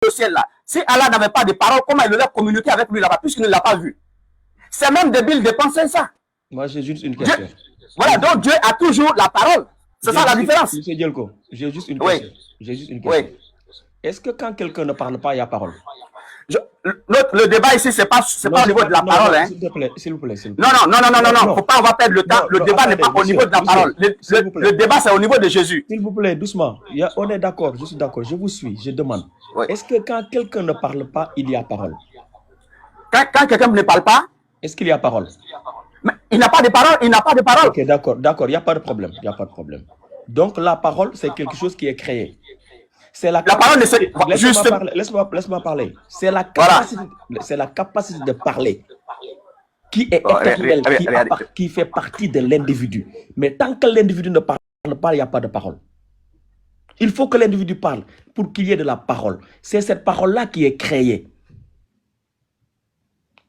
au ciel là. Si Allah n'avait pas de parole, comment il aurait communiqué avec lui là-bas, puisqu'il ne l'a pas vu? C'est même débile de penser ça. Moi, j'ai juste une question. Voilà, donc Dieu a toujours la parole. C'est ça la différence. Monsieur Dielko, j'ai juste une question. J'ai juste une question. Est-ce que quand quelqu'un ne parle pas, il y a parole? Le débat ici, c'est pas au niveau de la parole. Hein. S'il vous plaît. Non. Faut pas, on va perdre le temps. Le débat n'est pas au niveau de la parole. Le débat, c'est au niveau de Jésus. S'il vous plaît, doucement. On est d'accord, je suis d'accord. Je vous suis, je demande. Est-ce que quand quelqu'un ne parle pas, il y a parole? Quand quelqu'un ne parle pas, est-ce qu'il y a parole? Mais il n'a pas de parole, il n'a pas de parole. Ok, d'accord, il n'y a pas de problème, Donc la parole, c'est quelque chose qui est créé. C'est la parole, c'est juste... Laisse-moi parler. C'est la capacité de parler qui est éternelle, qui fait partie de l'individu. Mais tant que l'individu ne parle pas, il n'y a pas de parole. Il faut que l'individu parle pour qu'il y ait de la parole. C'est cette parole-là qui est créée.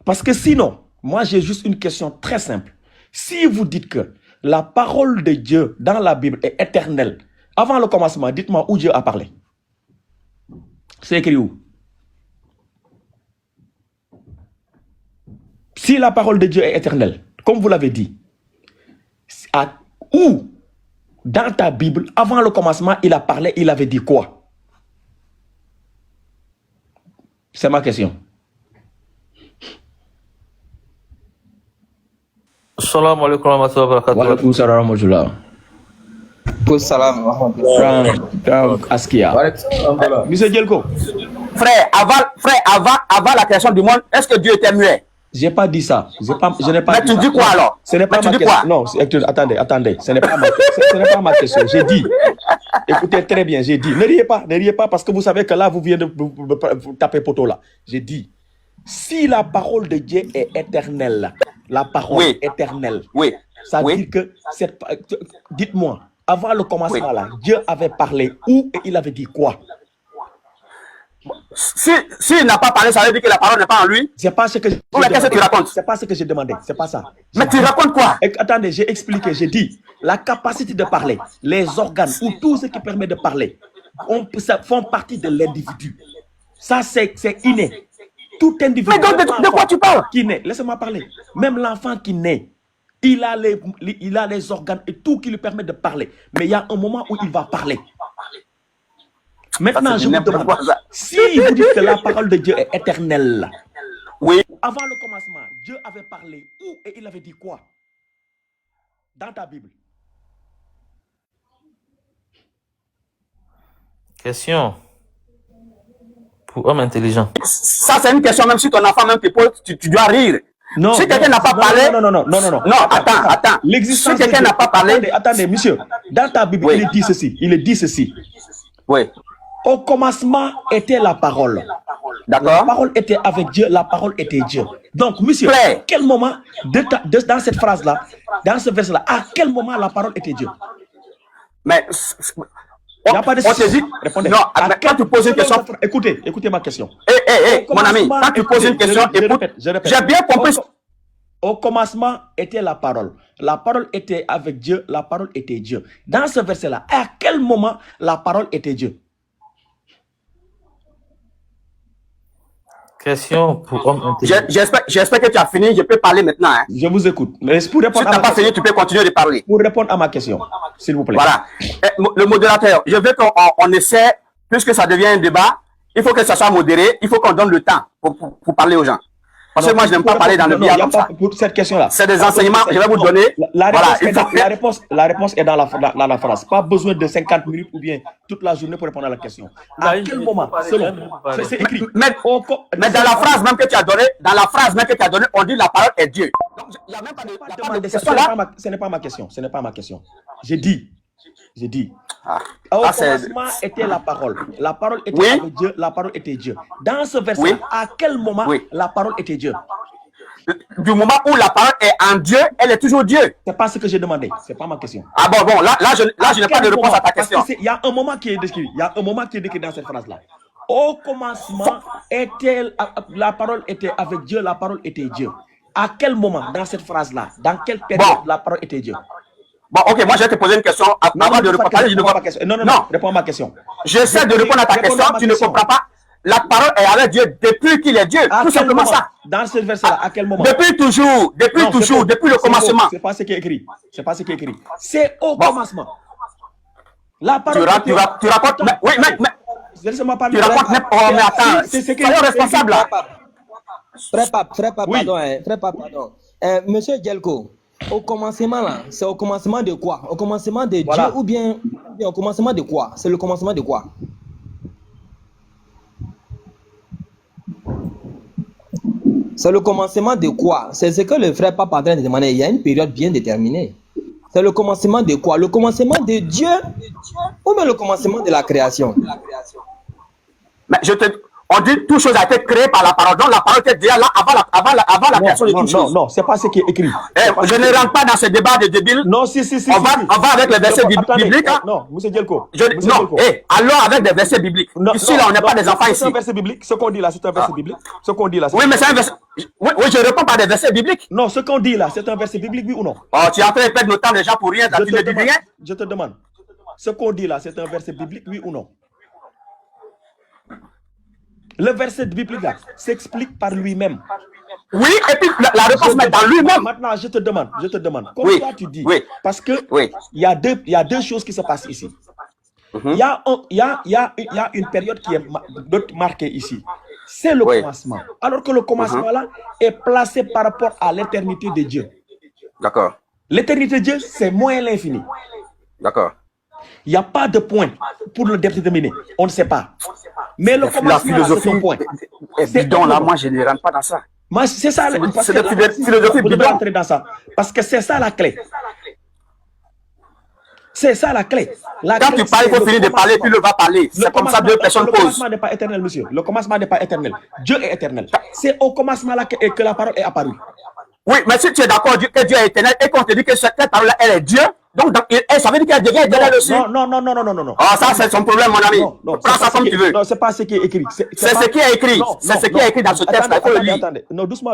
Parce que sinon, moi j'ai juste une question très simple. Si vous dites que la parole de Dieu dans la Bible est éternelle, avant le commencement, dites-moi où Dieu a parlé. C'est écrit où? Si la parole de Dieu est éternelle, comme vous l'avez dit, où dans ta Bible, avant le commencement, il a parlé, il avait dit quoi? C'est ma question. Assalamu alaikum warahmatullahi wabarakatuh. Wa alaikum salam warahmatullah. Askia. Monsieur Dielko. Frère, avant la création du monde, est-ce que Dieu était muet? J'ai pas dit ça. Je n'ai pas Mais dit tu dis quoi alors? Ce n'est pas ma question. Non, attendez. Ce n'est pas ma question. J'ai dit. Écoutez très bien, j'ai dit. Ne riez pas parce que vous savez que là, vous venez de vous taper poteau là. J'ai dit. Si la parole de Dieu est éternelle, la parole éternelle, ça veut dire que dites-moi, avant le commencement là, Dieu avait parlé où et il avait dit quoi? S'il n'a pas parlé, ça veut dire que la parole n'est pas en lui. C'est pas ce que qu'est-ce que tu racontes? C'est pas ce que j'ai demandé, c'est pas ça. Mais tu racontes quoi? Attendez, j'ai expliqué, j'ai dit la capacité de parler, les organes ou tout ce qui permet de parler font partie de l'individu. Ça c'est inné. Tout individu. Mais donc, de quoi tu parles? Qui naît, laissez-moi parler. Même l'enfant qui naît, il a les organes et tout qui lui permet de parler. Mais il y a un moment où il va parler. Maintenant, je vous demande, si vous dites que la parole de Dieu est éternelle, avant le commencement, Dieu avait parlé où et il avait dit quoi? Dans ta Bible. Question. Pour homme intelligent. Ça, c'est une question, même si ton enfant même te pose, tu dois rire. Non, si quelqu'un n'a pas parlé... Non, attends. Si quelqu'un n'a pas parlé... Attendez, monsieur. Dans ta Bible, il est dit ceci. Oui. Au commencement était la parole. D'accord. La parole était avec Dieu, la parole était Dieu. Donc, monsieur, à quel moment, dans cette phrase-là, dans ce verset-là, à quel moment la parole était Dieu? Mais... Il n'y a pas de dit, non, quand tu poses une question... Écoutez ma question. Mon ami, quand tu poses une question, écoute, j'ai bien compris. Au commencement était la parole. La parole était avec Dieu, la parole était Dieu. Dans ce verset-là, à quel moment la parole était Dieu? Question pour homme intelligent. J'espère que tu as fini, je peux parler maintenant. Hein. Je vous écoute. Mais pour répondre si tu n'as pas fini, tu peux continuer de parler. Pour répondre à ma question, s'il vous plaît. Voilà. Le modérateur, je veux qu'on essaie, puisque ça devient un débat, il faut que ça soit modéré, il faut qu'on donne le temps pour parler aux gens. Parce que moi, je n'aime pas parler dans le biais comme ça. Pour cette question-là. C'est des enseignements que je vais vous donner. La réponse est dans la phrase. Pas besoin de 50 minutes ou bien toute la journée pour répondre à la question. À quel moment, selon, c'est écrit. Mais dans la phrase même que tu as donnée, on dit la parole est Dieu. Donc, il n'y a même pas de question là. Ce n'est pas ma question. J'ai dit. Au commencement était la parole. La parole était avec Dieu, la parole était Dieu. Dans ce verset, à quel moment la parole était Dieu? Du moment où la parole est en Dieu, elle est toujours Dieu. C'est pas ce que j'ai demandé, c'est pas ma question. Ah bon, là je n'ai pas de réponse à ta question. Il y a un moment qui est décrit, dans cette phrase-là. Au commencement la parole était avec Dieu, la parole était Dieu. À quel moment dans cette phrase-là, dans quelle période la parole était Dieu? Bon, ok, moi je vais te poser une question avant de répondre. Non, réponds à ma question. J'essaie de répondre à ta question, tu ne comprends pas. la parole est avec Dieu depuis qu'il est Dieu. À Tout quel simplement moment? ça. Dans ce verset-là, à quel moment? Depuis toujours, depuis Non, c'est toujours, faux. depuis le C'est faux. commencement. C'est pas ce qui est écrit. C'est pas ce qui est écrit. C'est au Bon. commencement. La Tu, parole. tu racontes. Attends, Oui, mais laissez-moi parler. tu racontes. Oh, mais attends. C'est ce qui Soyons responsables là. Frère Pape, Oui. pardon, frère Pape, pardon. Monsieur Djelko, au commencement là, c'est au commencement de quoi? Au commencement de Voilà. Dieu ou bien au commencement de quoi? C'est le commencement de quoi? C'est le commencement de quoi? C'est ce que le frère Pape est en train de demander. Il y a une période bien déterminée. C'est le commencement de quoi? Le commencement de Dieu ou bien le commencement de la création? Mais on dit toute chose a été créée par la parole. Donc la parole était déjà là avant la création de Non, toute non, chose. non, c'est pas ce qui est écrit. Je ne rentre pas dans ce débat de débiles. Non, si. On va avec les versets Attendez, bibliques. Hein. Non, monsieur Djelko. Non, allons avec des versets bibliques. Ici, là, on n'est pas des enfants ici. C'est un verset biblique. Ce qu'on dit là, c'est un verset biblique. Ce qu'on dit là. Oui, mais c'est un verset. Oui, je réponds par des versets bibliques. Non, ce qu'on dit là, c'est un verset biblique, oui ou non? Oh, tu es en train de perdre notre temps déjà pour rien. Tu ne dis rien. Je te demande. Ce qu'on dit là, c'est un verset biblique, oui ou non? Le verset biblique là s'explique par lui-même. Oui, et puis la réponse est dans lui-même. Maintenant, je te demande. Comme Oui, toi tu dis, oui. parce que Oui. il y a deux choses qui se passent ici. Il y a une période qui est marquée ici. C'est le Oui. commencement. Alors que le commencement là est placé par rapport à l'éternité de Dieu. D'accord, L'éternité de Dieu, c'est moins l'infini. d'accord. Il n'y a pas de point pour le déterminer. On ne sait pas. Mais le La commencement, là, c'est philosophie son point. est bidon là. Moi, je ne rentre pas dans ça. Moi, c'est ça. Parce C'est que de là, philosophie vous devez bidon. entrer dans ça. Parce que c'est ça la clé. C'est ça la clé. La Quand clé, tu parles, il c'est faut le finir de parler, puis commencement. le va parler. C'est comme ça, deux personnes Le causent. commencement n'est pas éternel, monsieur. Le commencement n'est pas éternel. Dieu est éternel. C'est au commencement là que la parole est apparue. Oui, mais si tu es d'accord que Dieu est éternel et qu'on te dit que cette parole-là, elle est Dieu, donc ça veut dire qu'elle devient éternelle aussi. Non. Ah, ça, c'est son problème, mon ami. Non, Prends ça comme tu veux. Non, c'est pas ce qui est écrit. C'est ce qui est écrit. C'est ce qui est écrit dans ce texte-là. Il faut le lire. Attendez. Non, doucement.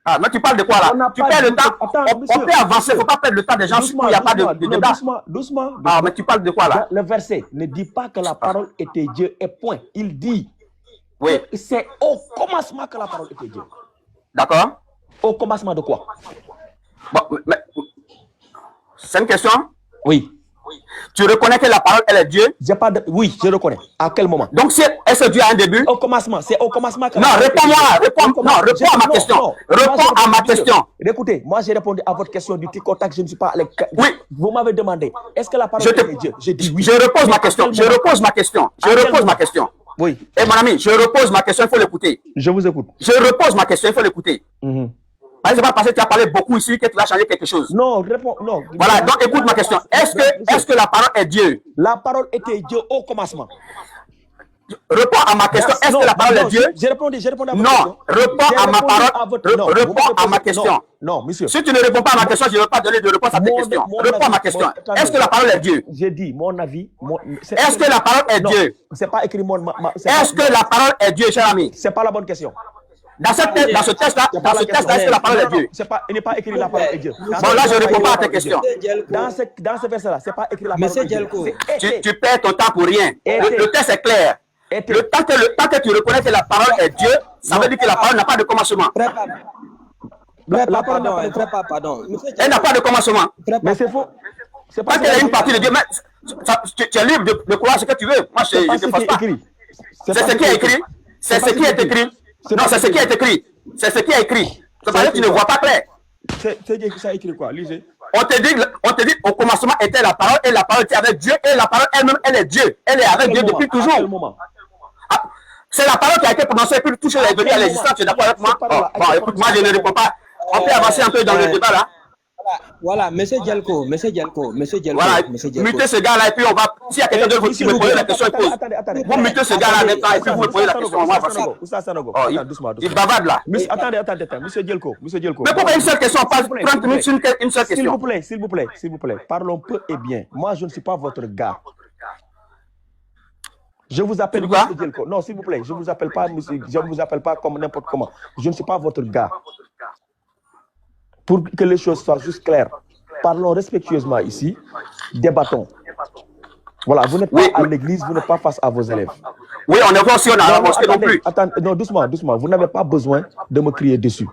Ah, mais tu parles de quoi On n'a là? Tu pas perds le dit- temps. Attends, On monsieur. peut avancer, il ne faut pas perdre le temps des gens il n'y a pas de débat. Doucement. Ah, mais tu parles de quoi là? Le verset ne dit pas que la parole était Dieu et point. Il dit Oui, que c'est au commencement que la parole était Dieu. d'accord. Au commencement de quoi? Bon, mais c'est une question. Oui. Tu reconnais que la parole, elle est Dieu. Oui, je reconnais. À quel moment? Donc, est-ce que Dieu a un début? Au commencement. C'est au commencement que la Non, parole était réponds-moi. Dieu. Réponds à ma question. Non. Réponds Moi, à ma monsieur, question. Écoutez, moi j'ai répondu à votre question du tic au tac. Je ne suis pas allé. Oui. Vous m'avez demandé, est-ce que la parole Je te- était Dieu? J'ai dit oui. Je repose Mais ma à question. quel Je moment? repose ma question. Je À quel repose ma moment? question. Oui, Eh mon ami, je repose ma question, il faut l'écouter. je vous écoute. Je repose ma question, il faut l'écouter. Mhm. C'est pas parce que tu as parlé beaucoup ici que tu vas changer quelque chose. Non, réponds. Non. Voilà, donc écoute ma question. Est-ce que la parole est Dieu? La parole était Dieu au commencement. Réponds à ma question. Est-ce que la parole est Dieu? J'ai répondu à votre Non, question. réponds J'ai à ma répondu parole. à votre- non, vous Réponds m'avez à ma posé- question. Non, monsieur. Si tu ne réponds pas à ma question, je ne vais pas donner de réponse à tes questions. Réponds à ma question. Est-ce que la parole est Dieu? J'ai dit mon avis. Est-ce que la parole est Dieu? C'est pas écrit Est-ce que la parole est Dieu, cher ami? C'est pas la bonne question. Dans ce texte-là, est-ce que la parole est Dieu? Il n'est pas écrit la parole est Dieu. Bon, là, je ne réponds pas à tes questions. Dans ce verset-là, c'est pas écrit la parole Monsieur est Dieu. Djelko. C'est Tu perds ton temps pour rien. Le texte est clair. été. Le temps que tu reconnais que la parole est Dieu, ça veut dire que la parole n'a pas de commencement. Frère Pape. La Frère Pape, parole n'a pas pardon, de- frère Pape, pardon. Monsieur Elle n'a pas de commencement. Frère Mais Pape, c'est faux. C'est pas Quand elle est une partie de Dieu, mais tu es libre de croire ce que tu veux. Moi, je c'est pas ne ce te qui force est pas. écrit. C'est ce qui est écrit. C'est ce qui est écrit. Non, c'est ce qui est écrit. C'est ce qui est écrit. C'est parce que tu ne vois pas clair. C'est ça écrit quoi? Lisez. On te dit au commencement était la parole et la parole était avec Dieu et la parole elle-même, elle est Dieu. Elle est avec Dieu depuis À quel toujours. moment? Ah, c'est la parole qui a été prononcée et puis tout chose est venu à l'existence. Tu es d'accord avec moi? Bon, écoute, moi je ne réponds pas. On peut avancer un peu dans le débat là. voilà, monsieur Djelko. Voilà, Monsieur Djelko. mutez ce gars là et puis on va. S'il y a quelqu'un d'autre qui me pose la question, il pose. Attendez. Vous mutez ce gars là maintenant et puis vous me posez la question. Moi, voici. Oustaz Sanogo. Oh, Attends, doucement. il bavarde là. Attendez. Monsieur Djelko. Mais pourquoi une seule question? On passe 30 minutes sur une seule S'il vous question. plaît. Parlons peu et bien. Moi, je ne suis pas votre gars. Je vous appelle Pourquoi? Monsieur Djelko. Non, s'il vous plaît, je ne vous appelle pas comme n'importe comment. Je ne suis pas votre gars. Pour que les choses soient juste claires, parlons respectueusement ici, débattons. Voilà, vous n'êtes pas Oui. à l'église, vous n'êtes pas face à vos élèves. Oui, on est aussi, on a Non, la non, mosquée non attendez, plus. attendez, non, doucement, doucement. Vous n'avez pas besoin de me crier dessus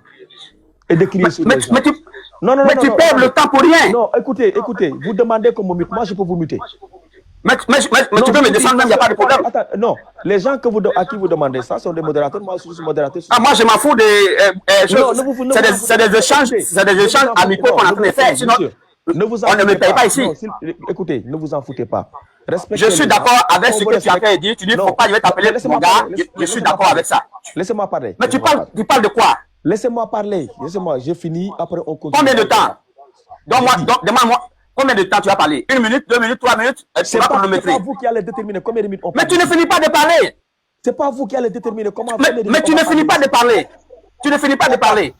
et de crier sur Mais, les gens. mais tu, Non, non, mais non, tu non, perds attendez. le temps pour rien. Non, écoutez, écoutez, vous demandez qu'on me mute. Moi, je peux vous muter. Mais Non, tu peux je me vous dis, descendre, il n'y a pas de problème. attends, non, les gens à qui vous demandez ça sont des modérateurs. Moi, je suis modérateur. Ah, moi, je m'en fous des Non, choses. C'est des échanges, c'est des échanges amicaux qu'on est en train de faire. Sinon, ne vous en on ne me foutez paye pas ici. Non, écoutez, ne vous en foutez pas. Respectez Je suis les gens. d'accord avec ce On que vous tu as fait dire. Tu dis, Non, faut pas, je vais t'appeler laissez-moi mon gars. parler, Je suis laissez-moi d'accord parler. avec ça. Laissez-moi parler. Mais laissez-moi tu parles de quoi? Laissez-moi parler. Laissez-moi, j'ai fini. Après, on continue. Combien de temps? Demande-moi. Combien de temps tu vas parler? 1 minute, 2 minutes, 3 minutes? C'est pas vous qui allez déterminer combien de minutes on Mais parle. tu ne finis pas de parler. C'est pas vous qui allez déterminer comment. Mais tu ne finis pas de parler. Tu ne finis pas de parler.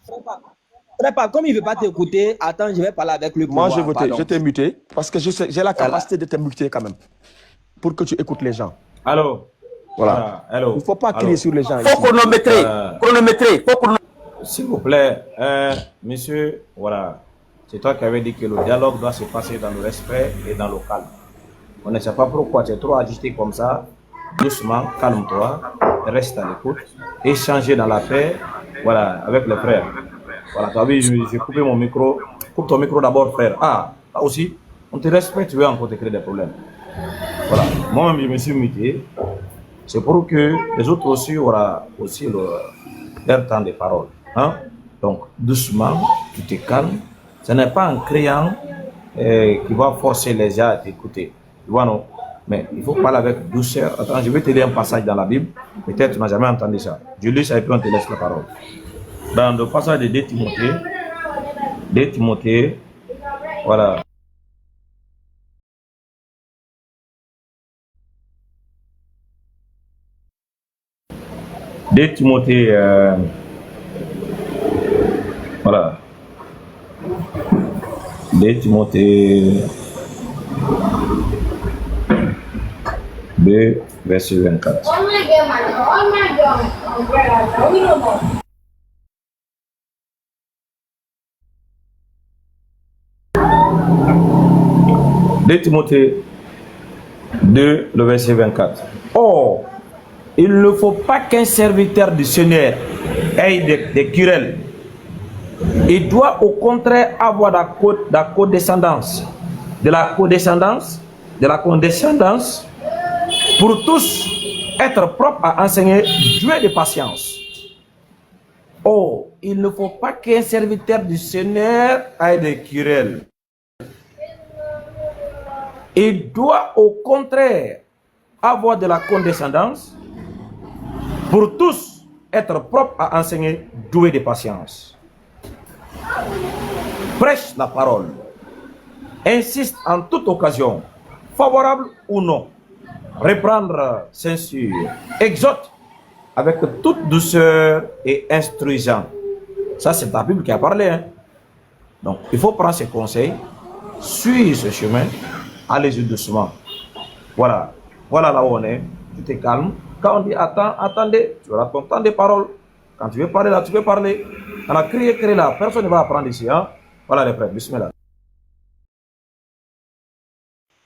Prépa, comme il ne veut pas t'écouter, attends, je vais parler avec le pouvoir. Moi, je t'ai muté parce que j'ai la capacité de te muter quand même pour que tu écoutes les gens. Allô? Voilà. Allô? Il ne faut pas crier sur les gens. Il faut chronométrer. S'il vous plaît, monsieur, voilà. C'est toi qui avais dit que le dialogue doit se passer dans le respect et dans le calme. On ne sait pas pourquoi tu es trop agité comme ça. Doucement, calme-toi, reste à l'écoute, échanger dans la paix, voilà, avec les frères. Voilà, tu as vu, j'ai coupé mon micro. Coupe ton micro d'abord, frère. Ah, là aussi, on te respecte, tu veux encore te créer des problèmes. Voilà, moi-même, je me suis muté. C'est pour que les autres aussi auront aussi leur temps de parole. Hein? Donc, doucement, tu te calmes. Ce n'est pas un criant qui va forcer les gens à t'écouter. Tu vois, non? Mais il faut parler avec douceur. Attends, je vais te lire un passage dans la Bible. Peut-être tu n'as jamais entendu ça. Je lis ça et puis on te laisse la parole. Dans le passage de 2 Timothée, voilà. Voilà. 2 Timothée 2, verset 24. De Timothée 2, le verset 24. Or, il ne faut pas qu'un serviteur du Seigneur ait des querelles. Il doit au contraire avoir de la condescendance, pour tous être propre à enseigner Dieu de patience. Oh, il ne faut pas qu'un serviteur du Seigneur ait des querelles. Il doit au contraire avoir de la condescendance, pour tous être propre à enseigner doué de patience. Prêche la parole. Insiste en toute occasion, favorable ou non. Reprendre, censure. Exhorte avec toute douceur et instruisant. Ça, c'est la Bible qui a parlé. Hein? Donc, il faut prendre ses conseils, suivre ce chemin, allez-y doucement. Voilà. Voilà là où on est. Tu te calmes. Quand on dit attends, attendez, tu auras ton temps de parole. Quand tu veux parler là, tu peux parler. On a crié là. Personne ne va apprendre ici. Hein? Voilà les frères. Bismillah.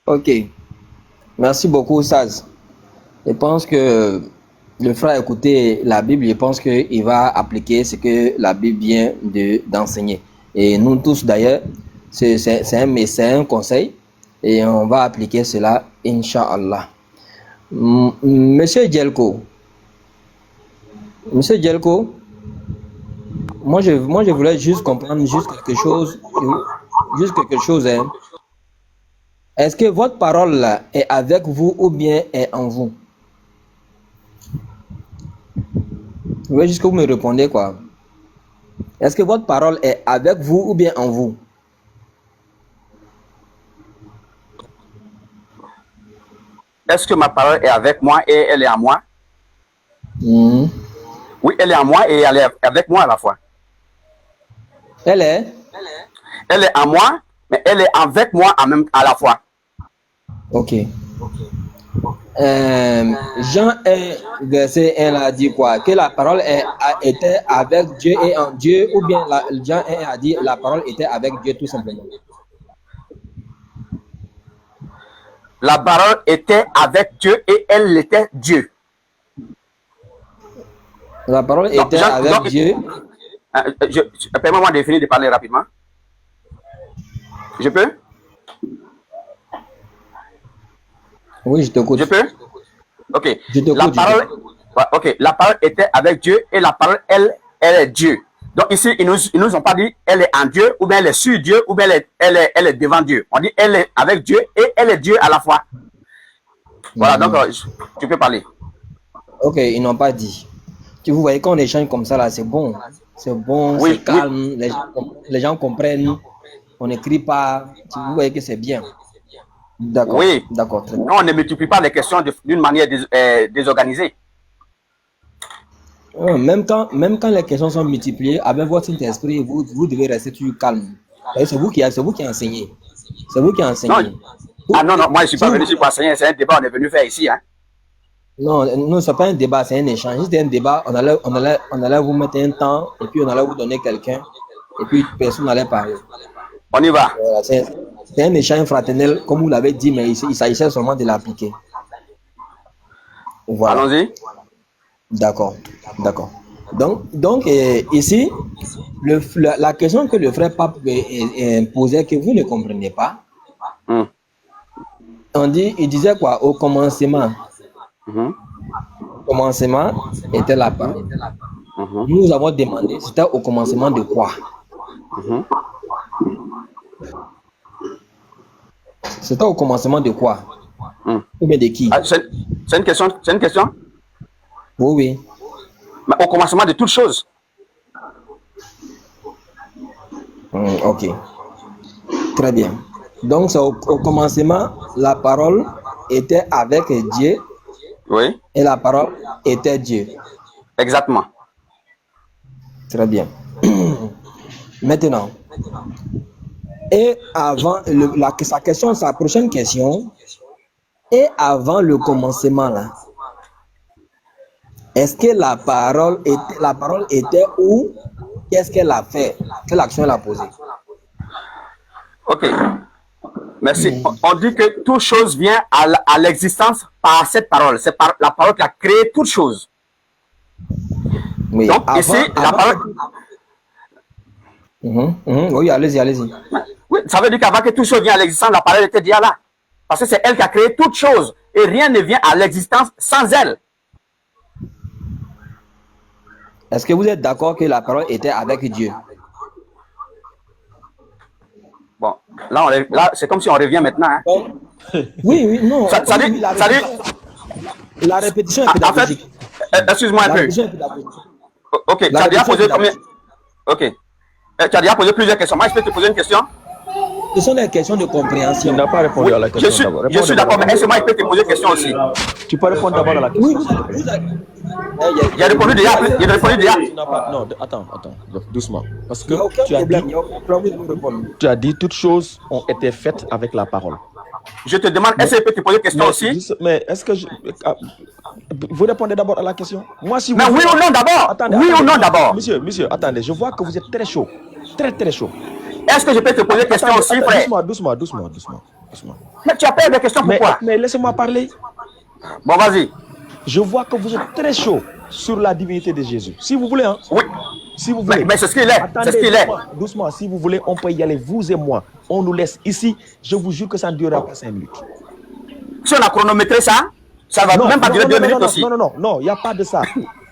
Ok. Merci beaucoup, Saz. Je pense que le frère a écouté la Bible. Je pense qu'il va appliquer ce que la Bible vient d'enseigner. Et nous tous d'ailleurs, c'est un conseil. Et on va appliquer cela, Inch'Allah. Monsieur Djelko, moi je voulais juste comprendre quelque chose. Hein. Est-ce que votre parole là est avec vous ou bien est en vous? Je veux juste que vous me répondez quoi. Est-ce que votre parole est avec vous ou bien en vous? Est-ce que ma parole est avec moi et elle est en moi? Mm. Oui, elle est en moi et elle est avec moi à la fois. Elle est en moi, mais elle est avec moi à la fois. Ok. Jean 1, verset 1 a dit quoi? Que la parole était avec Dieu et en Dieu, ou bien Jean 1 a dit la parole était avec Dieu tout simplement. La parole était avec Dieu et elle était Dieu. La parole était avec Dieu. Permets-moi de finir de parler rapidement. Je peux? Oui, je t'écoute. Je peux? Ok. Je t'écoute. La parole était avec Dieu et la parole, elle est Dieu. Donc ici, ils nous ont pas dit elle est en Dieu, ou bien elle est sur Dieu, ou bien elle est devant Dieu. On dit elle est avec Dieu et elle est Dieu à la fois. Voilà, donc tu peux parler. Ok, ils n'ont pas dit. Vous voyez, quand on échange comme ça, là, c'est bon. C'est bon, Oui, c'est calme, oui. Les gens comprennent. On n'écrit pas. Vous voyez que c'est bien. D'accord. Oui. D'accord. Non, on ne multiplie pas les questions d'une manière désorganisée. Même quand les questions sont multipliées, avec votre esprit, vous devez rester toujours calme. C'est vous qui enseignez. C'est vous qui enseignez. Non, moi je ne suis pas venu ici pour enseigner, c'est un débat on est venu faire ici. Hein. Non, ce n'est pas un débat, c'est un échange. Si c'était un débat, on allait vous mettre un temps, et puis on allait vous donner quelqu'un, et puis personne n'allait parler. On y va. C'est un échange fraternel, comme vous l'avez dit, mais il s'agissait seulement de l'appliquer. Voilà. Allons-y. D'accord. Donc ici, la question que le frère Pape posait, que vous ne comprenez pas, il disait quoi? Au commencement. Au commencement était la parole. Nous avons demandé, c'était au commencement de quoi? C'était au commencement de quoi? Ou bien de qui? C'est une question? Oui. Mais au commencement de toutes choses. Ok. Très bien. Donc, c'est au commencement, la parole était avec Dieu. Oui. Et la parole était Dieu. Exactement. Très bien. Maintenant, et avant, sa prochaine question, et avant le commencement là, est-ce que la parole était où? Qu'est-ce qu'elle a fait? Quelle action elle a posée? Ok. Merci. On dit que toute chose vient à l'existence par cette parole. C'est par la parole qui a créé toute chose. Oui. Donc ici, la parole... Oui, allez-y. Oui, ça veut dire qu'avant que toute chose vienne à l'existence, la parole était déjà là. Parce que c'est elle qui a créé toute chose. Et rien ne vient à l'existence sans elle. Est-ce que vous êtes d'accord que la parole était avec Dieu? Bon, là c'est comme si on revient maintenant. Hein. Oui, non. Ça dit... La répétition est pédagogique. En fait, excuse-moi un peu. Ok, tu as déjà posé combien? Ok. Tu as déjà posé plusieurs questions. Moi, je peux te poser une question? Ce sont des questions de compréhension. Tu n'as pas répondu à la question. Je suis d'accord, mais est-ce que moi, je peux te poser une question aussi? Tu peux répondre d'abord à la question. Oui, J'ai répondu déjà. Non, attends, doucement. Parce que tu as dit toutes choses ont été faites avec la parole. Je te demande, est-ce que je peux te poser une question aussi? Mais est-ce que vous répondez d'abord à la question? Moi, si vous... Mais oui ou non d'abord? Oui ou non d'abord? Monsieur, attendez, je vois que vous êtes très chaud. Très chaud. Est-ce que je peux te poser une question aussi, frère? Doucement. Mais tu as peur des questions, pourquoi? Mais laissez-moi parler. Bon, vas-y. Je vois que vous êtes très chaud sur la divinité de Jésus. Si vous voulez, hein? Oui. Si vous voulez. Mais c'est ce qu'il est. Attendez, c'est ce qu'il est. Doucement, si vous voulez, on peut y aller, vous et moi. On nous laisse ici. Je vous jure que ça ne durera pas 5 minutes. Si on a chronométré ça, ça va même pas durer 2 minutes aussi. Non, il n'y a pas de ça.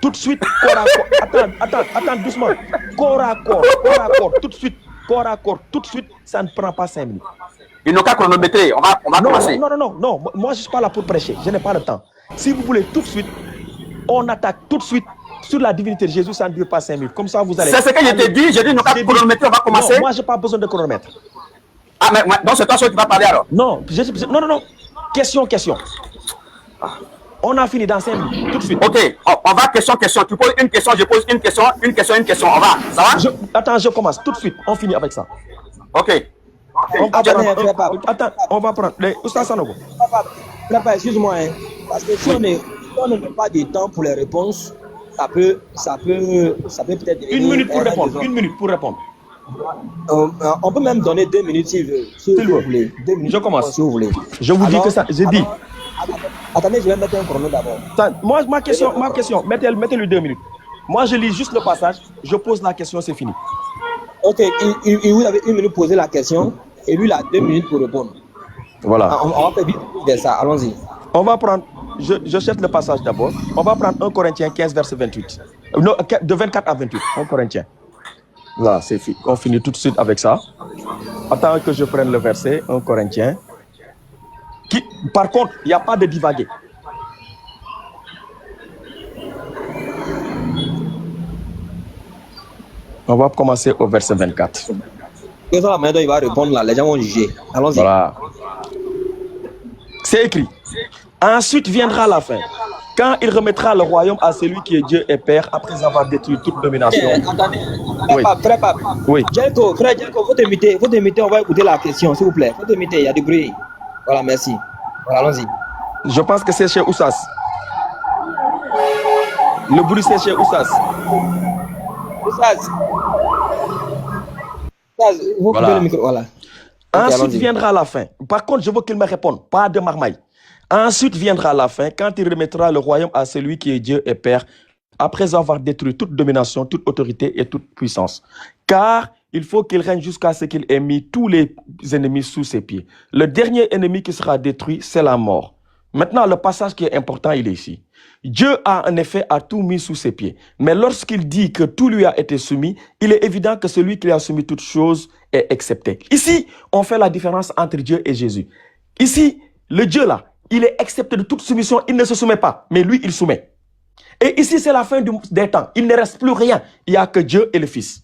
Tout de suite, corps à corps. Attends, doucement. Corps à corps, tout de suite. Corps à corps, tout de suite, ça ne prend pas 5 minutes. Ils n'ont qu'à chronométrer. On va commencer. Non. Moi, je ne suis pas là pour prêcher. Je n'ai pas le temps. Si vous voulez, tout de suite, on attaque tout de suite sur la divinité de Jésus. Ça ne dure pas 5 minutes. Comme ça, vous allez... C'est ce que je t'ai dit. J'ai dit, ils n'ont qu'à chronométrer. On va commencer. Non, moi, je n'ai pas besoin de chronomètre. Ah, mais donc c'est toi seul qui vas parler alors? Non. Question. On a fini dans 5 minutes, tout de suite. Ok, on va question. Tu poses une question, je pose une question. On va, ça va? Attends, je commence tout de suite. On finit avec ça. Ok. Attends, on va prendre. Oustaz Sanogo. Papa, excuse-moi, hein, parce que si on ne met pas de temps pour les réponses, ça peut peut-être... Une minute pour répondre. On peut même donner 2 minutes si vous voulez. 2 minutes. Je commence. Si vous voulez. Je vous dis que ça. J'ai dit. Attendez, je vais mettre un chrono d'abord. Ma question. Mettez-lui 2 minutes. Moi, je lis juste le passage, je pose la question, c'est fini. Ok, il vous avez 1 minute pour poser la question et lui, il a 2 minutes pour répondre. Voilà. On va faire vite vers ça, allons-y. On va prendre, je cherche le passage d'abord. On va prendre 1 Corinthiens 15, verset 28. Non, de 24 à 28, 1 Corinthiens. Là, c'est fini. On finit tout de suite avec ça. Attends que je prenne le verset, 1 Corinthiens. Par contre, il n'y a pas de divaguer. On va commencer au verset 24. C'est ça la manière dont il va répondre là, les gens vont juger. Allons-y. Voilà. C'est écrit. Ensuite viendra la fin, quand il remettra le royaume à celui qui est Dieu et Père, après avoir détruit toute domination. Attendez, Oui. frère Pape. Oui. Jelko, faut te muter, on va écouter la question, s'il vous plaît. Faut te muter, il y a du bruit. Voilà, merci. Voilà, allons-y. Je pense que c'est chez Oussas. Le bruit, c'est chez Oussas. Vous coupez le micro, voilà. Ensuite viendra la fin. Par contre, je veux qu'il me réponde, pas de marmaille. Ensuite viendra la fin, quand il remettra le royaume à celui qui est Dieu et Père, après avoir détruit toute domination, toute autorité et toute puissance. Car il faut qu'il règne jusqu'à ce qu'il ait mis tous les ennemis sous ses pieds. Le dernier ennemi qui sera détruit, c'est la mort. Maintenant, le passage qui est important, il est ici. Dieu a en effet tout mis sous ses pieds. Mais lorsqu'il dit que tout lui a été soumis, il est évident que celui qui lui a soumis toutes choses est excepté. Ici, on fait la différence entre Dieu et Jésus. Ici, le Dieu là, il est excepté de toute soumission, il ne se soumet pas, mais lui, il soumet. Et ici, c'est la fin des temps. Il ne reste plus rien. Il n'y a que Dieu et le Fils.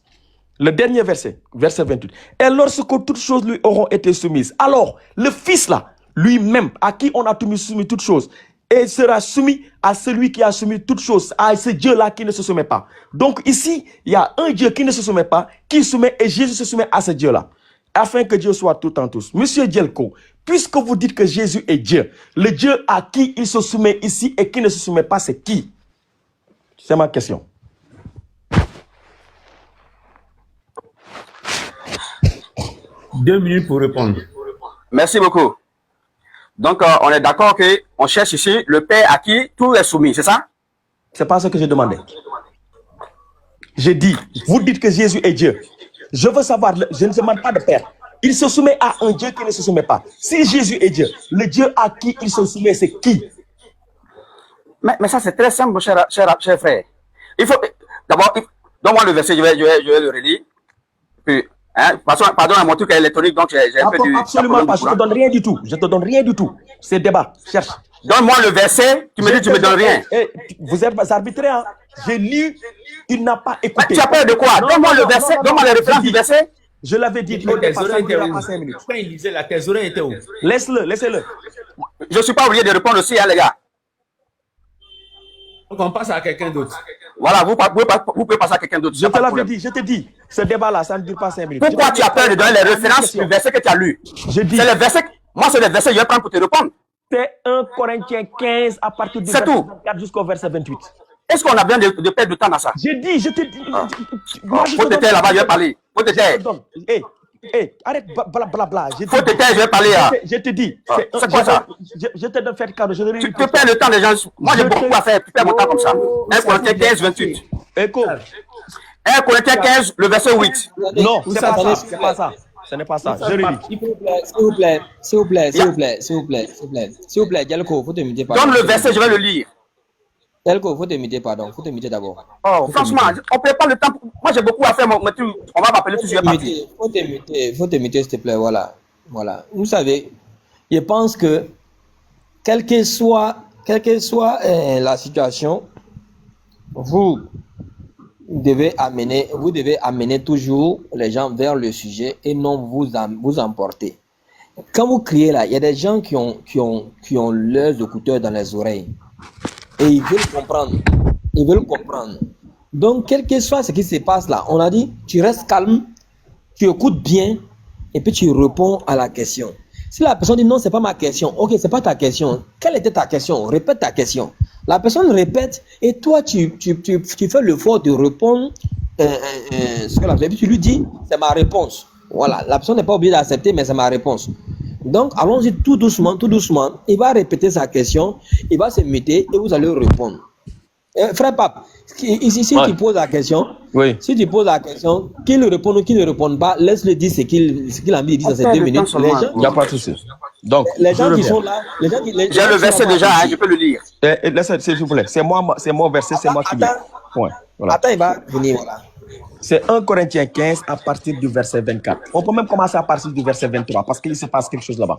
Le dernier verset, verset 28. Et lorsque toutes choses lui auront été soumises, alors le Fils là, lui-même, à qui on a soumis toutes choses, et sera soumis à celui qui a soumis toutes choses, à ce Dieu-là qui ne se soumet pas. Donc ici, il y a un Dieu qui ne se soumet pas, qui soumet, et Jésus se soumet à ce Dieu-là, afin que Dieu soit tout en tous. Monsieur Jelko, puisque vous dites que Jésus est Dieu, le Dieu à qui il se soumet ici et qui ne se soumet pas, c'est qui? C'est ma question. Deux minutes pour répondre. Merci beaucoup. Donc, on est d'accord qu'on cherche ici le Père à qui tout est soumis, c'est ça? C'est pas ce que j'ai demandé. J'ai dit, vous dites que Jésus est Dieu. Je veux savoir, je ne demande pas de Père. Il se soumet à un Dieu qui ne se soumet pas. Si Jésus est Dieu, le Dieu à qui il se soumet, c'est qui? Mais ça, c'est très simple, mon cher frère. Il faut, d'abord, donne-moi le verset, je vais le relire. Puis, hein, pardon à mon truc électronique, donc j'ai un peu du... Absolument pas, je ne te donne rien du tout. Je ne te donne rien du tout. C'est débat, cherche. Donne-moi le verset, tu me dis tu me donnes rien. Vous êtes arbitraire, hein? J'ai lu, il n'a pas écouté. Tu as peur de quoi? Donne-moi le verset, donne-moi les références du verset. Je l'avais dit, Tes oreilles étaient où? Quand il lisait là, tes oreilles étaient où? Laisse-le, laissez-le. Je ne suis pas obligé de répondre aussi, hein, les gars. Donc on passe à quelqu'un d'autre. Voilà, vous pouvez passer à quelqu'un d'autre. Je te l'avais dit, je te dis, ce débat-là, ça ne dure pas 5 minutes. Pourquoi tu as peur de donner les références du verset que tu as lu? Je dis. C'est les versets, moi c'est les versets, je vais prendre pour te répondre. C'est 1 Corinthiens 15 à partir du verset 24 jusqu'au verset 28. Est-ce qu'on a besoin de perdre du temps dans ça? J'ai dit, je te dis. Faut te taire là-bas, je vais parler. Faut te taire. Arrête, blablabla. Faut te taire, je vais parler. Je te dis. C'est quoi ça? Je te donne faire cadeau. Tu peux perdre le temps des gens. Moi, j'ai beaucoup à faire. Tu perds mon temps comme ça. 1 Corinthiens 15, 28. Écho. 1 Corinthiens 15, le verset 8. Non, c'est pas ça. C'est pas ça. Ce n'est pas ça. Je relis. S'il vous plaît, Jelko, faut te muter. Donne le verset, je vais le lire. Jelko, faut te muter, pardon. Faut te muter d'abord. Oh, franchement, on ne perd pas le temps. Moi, j'ai beaucoup à faire. On va m'appeler tout de suite. Faut te muter, s'il te plaît. Voilà. Vous savez, je pense que, quelle que soit la situation, vous devez amener toujours les gens vers le sujet et non vous emporter. Quand vous criez là, il y a des gens qui ont leurs écouteurs dans les oreilles et ils veulent comprendre. Donc, quel que soit ce qui se passe là, on a dit, tu restes calme, tu écoutes bien et puis tu réponds à la question. Si la personne dit non, c'est pas ma question, ok, c'est pas ta question. Quelle était ta question? Répète ta question. La personne répète et toi, tu fais l'effort de répondre ce que la personne, tu lui dis, c'est ma réponse. Voilà, la personne n'est pas obligée d'accepter, mais c'est ma réponse. Donc, allons-y tout doucement. Il va répéter sa question, il va se muter et vous allez répondre. Frère Pape, si Ouais. tu poses la question, Oui. si tu poses la question, qu'il réponde ou qu'il ne réponde pas, laisse-le dire ce qu'il a envie de dire dans ces 2 minutes. Les gens, Il n'y a pas de souci. Donc, les je gens qui reviens. sont là, les gens qui... les J'ai gens le qui verset sont déjà, ici. hein, je peux le lire. Laissez, s'il vous plaît. C'est mon verset, c'est moi qui lis. Attends. Point. Voilà. Attends, il va venir, voilà. C'est 1 Corinthiens 15 à partir du verset 24. On peut même commencer à partir du verset 23 parce qu'il se passe quelque chose là-bas.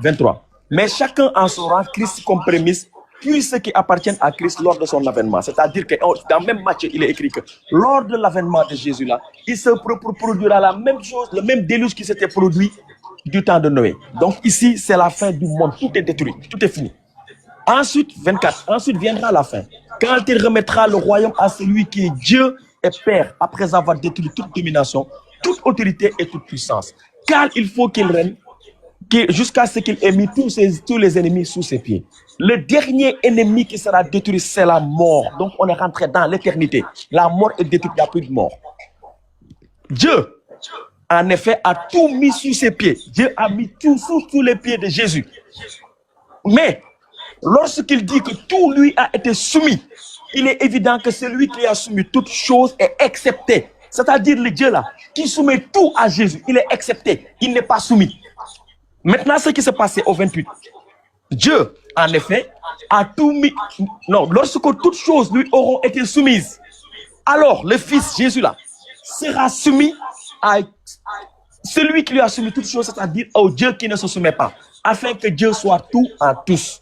23. Mais chacun en son rang Christ comme prémisse, puis ceux qui appartiennent à Christ lors de son avènement. C'est-à-dire que dans le même Matthieu, il est écrit que lors de l'avènement de Jésus là, il se produira la même chose, le même déluge qui s'était produit du temps de Noé. Donc ici, c'est la fin du monde. Tout est détruit, tout est fini. Ensuite, 24. Ensuite viendra la fin. Quand il remettra le royaume à celui qui est Dieu et Père, après avoir détruit toute domination, toute autorité et toute puissance. Car il faut qu'il règne jusqu'à ce qu'il ait mis tous les ennemis sous ses pieds. Le dernier ennemi qui sera détruit, c'est la mort. Donc on est rentré dans l'éternité. La mort est détruite, il n'y a plus de mort. Dieu, en effet, a tout mis sous ses pieds. Dieu a mis tout sous les pieds de Jésus. Mais lorsqu'il dit que tout lui a été soumis, il est évident que celui qui a soumis toutes choses est accepté. C'est-à-dire le Dieu là, qui soumet tout à Jésus, il est accepté, il n'est pas soumis. Maintenant, ce qui s'est passé au 28, Dieu, en effet, a tout mis. Non, lorsque toutes choses lui auront été soumises, alors le Fils Jésus là sera soumis à celui qui lui a soumis toutes choses, c'est-à-dire au Dieu qui ne se soumet pas, afin que Dieu soit tout en tous.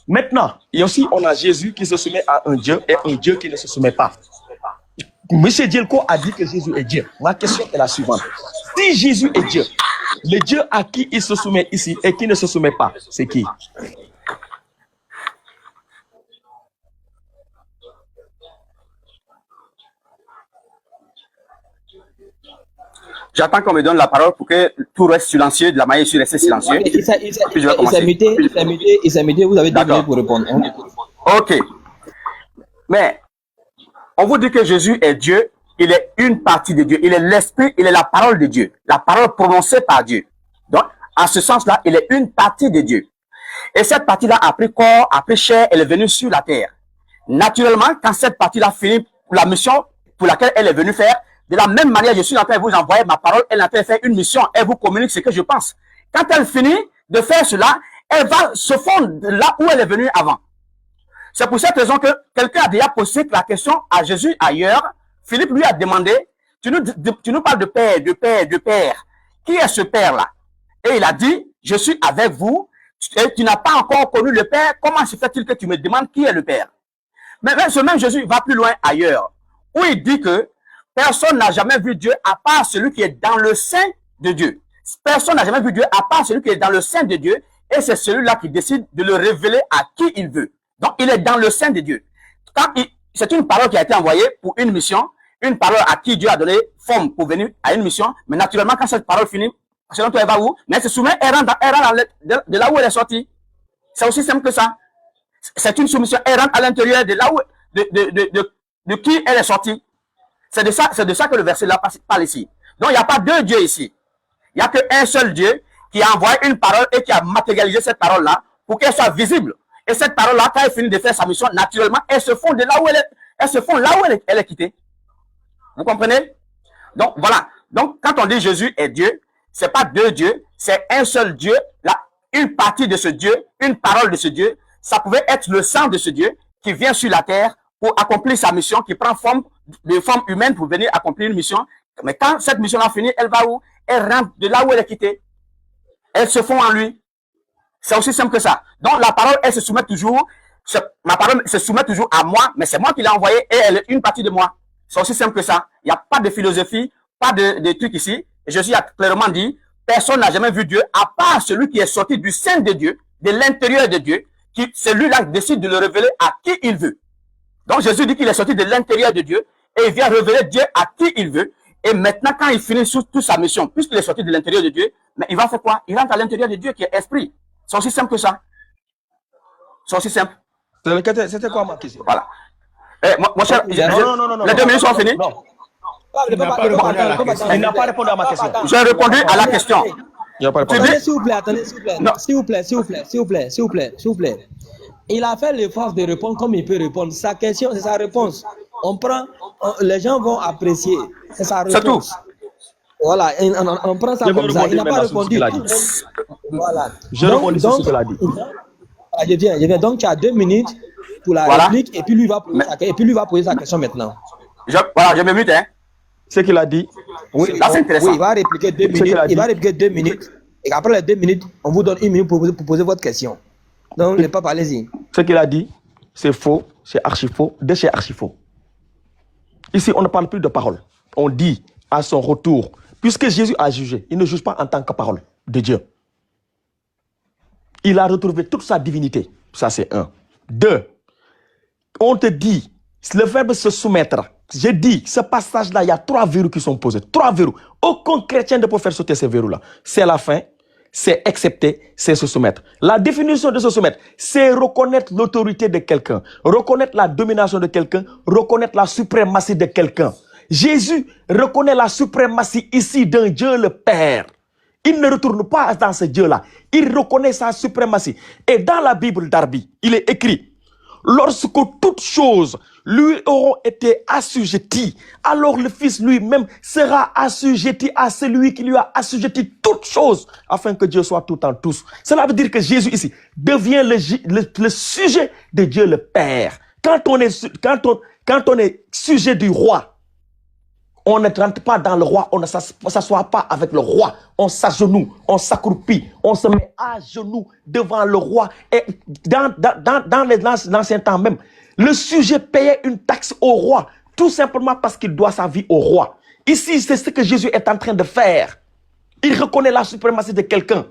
Maintenant, et aussi on a Jésus qui se soumet à un Dieu et un Dieu qui ne se soumet pas. Monsieur Dielko a dit que Jésus est Dieu. Ma question est la suivante. Si Jésus est Dieu, le Dieu à qui il se soumet ici et qui ne se soumet pas, c'est qui? J'attends qu'on me donne la parole pour que tout reste silencieux, de la manière je rester silencieux. Il Puis je vais commencer. s'est muté, vous avez 2 D'accord. minutes pour répondre. On écoute. Ok. Mais on vous dit que Jésus est Dieu, il est une partie de Dieu, il est l'esprit, il est la parole de Dieu, la parole prononcée par Dieu. Donc, en ce sens-là, il est une partie de Dieu. Et cette partie-là a pris corps, a pris chair, elle est venue sur la terre. Naturellement, quand cette partie-là finit pour la mission pour laquelle elle est venue faire, de la même manière, je suis en train de vous envoyer ma parole, elle est en train de faire une mission, elle vous communique ce que je pense. Quand elle finit de faire cela, elle va se fondre là où elle est venue avant. C'est pour cette raison que quelqu'un a déjà posé la question à Jésus ailleurs. Philippe lui a demandé, tu nous parles de père, de père, de père. Qui est ce père-là? Et il a dit, je suis avec vous, et tu n'as pas encore connu le père, comment se fait-il que tu me demandes qui est le père? Mais ce même Jésus va plus loin ailleurs, où il dit que personne n'a jamais vu Dieu à part celui qui est dans le sein de Dieu. Personne n'a jamais vu Dieu à part celui qui est dans le sein de Dieu, et c'est celui-là qui décide de le révéler à qui il veut. Donc, il est dans le sein de Dieu. C'est une parole qui a été envoyée pour une mission, une parole à qui Dieu a donné forme pour venir à une mission, mais naturellement, quand cette parole finit, selon toi, elle va où? Mais elle se soumet, elle rentre de là où elle est sortie. C'est aussi simple que ça. C'est une soumission, elle rentre à l'intérieur de là où, de qui elle est sortie. C'est de ça que le verset là parle ici. Donc, il n'y a pas deux dieux ici. Il n'y a qu'un seul Dieu qui a envoyé une parole et qui a matérialisé cette parole-là pour qu'elle soit visible. Et cette parole-là, quand elle finit de faire sa mission, naturellement, elle se fond de là où elle est, elle se fond là où elle est quittée. Vous comprenez? Donc, voilà. Donc, quand on dit Jésus est Dieu, c'est pas deux dieux, c'est un seul Dieu, une partie de ce Dieu, une parole de ce Dieu. Ça pouvait être le sang de ce Dieu qui vient sur la terre pour accomplir sa mission, qui prend forme humaine pour venir accomplir une mission. Mais quand cette mission-là finit, elle va où? Elle rentre de là où elle est quittée. Elle se fond en lui. C'est aussi simple que ça. Donc, la parole, elle se soumet toujours, ma parole se soumet toujours à moi, mais c'est moi qui l'ai envoyée et elle est une partie de moi. C'est aussi simple que ça. Il n'y a pas de philosophie, pas de trucs ici. Et Jésus a clairement dit, personne n'a jamais vu Dieu, à part celui qui est sorti du sein de Dieu, de l'intérieur de Dieu, qui, celui-là décide de le révéler à qui il veut. Donc, Jésus dit qu'il est sorti de l'intérieur de Dieu et il vient révéler Dieu à qui il veut. Et maintenant, quand il finit toute sa mission, puisqu'il est sorti de l'intérieur de Dieu, mais il va faire quoi? Il rentre à l'intérieur de Dieu qui est esprit. C'est aussi simple que ça. C'est aussi simple. C'était quoi ma question? Voilà. Mon cher, non, les 2 minutes sont finies. Non. Il n'a pas répondu à ma question. J'ai répondu à la question. Il n'a pas répondu. Attendez, s'il vous plaît, attendez, s'il vous plaît. Non. S'il vous plaît. Il a fait l'effort de répondre comme il peut répondre. Sa question, c'est sa réponse. Les gens vont apprécier. C'est sa C'est tout. réponse. Voilà, on prend ça Je vais comme ça. Il n'a rebondir pas maintenant sur ce répondu. qu'il a dit. Voilà. Je rebondis sur ce qu'il a dit. Je viens. Donc, tu as 2 minutes pour la Voilà. réplique et puis lui va poser sa question maintenant. Voilà, je me mute, hein. Ce qu'il a dit. Oui, Là, c'est intéressant. oui, il va répliquer 2 Ce qu'il minutes. a Il va dit. répliquer 2 minutes. Et après les 2 minutes, on vous donne 1 minute pour poser votre question. Donc, les papes, allez-y. Ce qu'il a dit, c'est faux, c'est archi faux, c'est archi faux. Ici, on ne parle plus de parole. On dit à son retour, puisque Jésus a jugé, il ne juge pas en tant que parole de Dieu. Il a retrouvé toute sa divinité. Ça, c'est 1. 2, on te dit, le verbe se soumettre. J'ai dit, ce passage-là, il y a 3 verrous qui sont posés. 3 verrous. Aucun chrétien ne peut faire sauter ces verrous-là. C'est la fin, c'est accepter, c'est se soumettre. La définition de se soumettre, c'est reconnaître l'autorité de quelqu'un, reconnaître la domination de quelqu'un, reconnaître la suprématie de quelqu'un. Jésus reconnaît la suprématie ici d'un Dieu le Père. Il ne retourne pas dans ce Dieu-là. Il reconnaît sa suprématie. Et dans la Bible d'Arby, il est écrit, lorsque toutes choses lui auront été assujetties, alors le Fils lui-même sera assujetti à celui qui lui a assujetti toutes choses, afin que Dieu soit tout en tous. Cela veut dire que Jésus ici devient le sujet de Dieu le Père. Quand on est sujet du roi, on ne rentre pas dans le roi, on ne s'assoit pas avec le roi, on s'agenouille, on s'accroupit, on se met à genoux devant le roi. Et dans l'ancien temps même, le sujet payait une taxe au roi, tout simplement parce qu'il doit sa vie au roi. Ici, c'est ce que Jésus est en train de faire. Il reconnaît la suprématie de quelqu'un.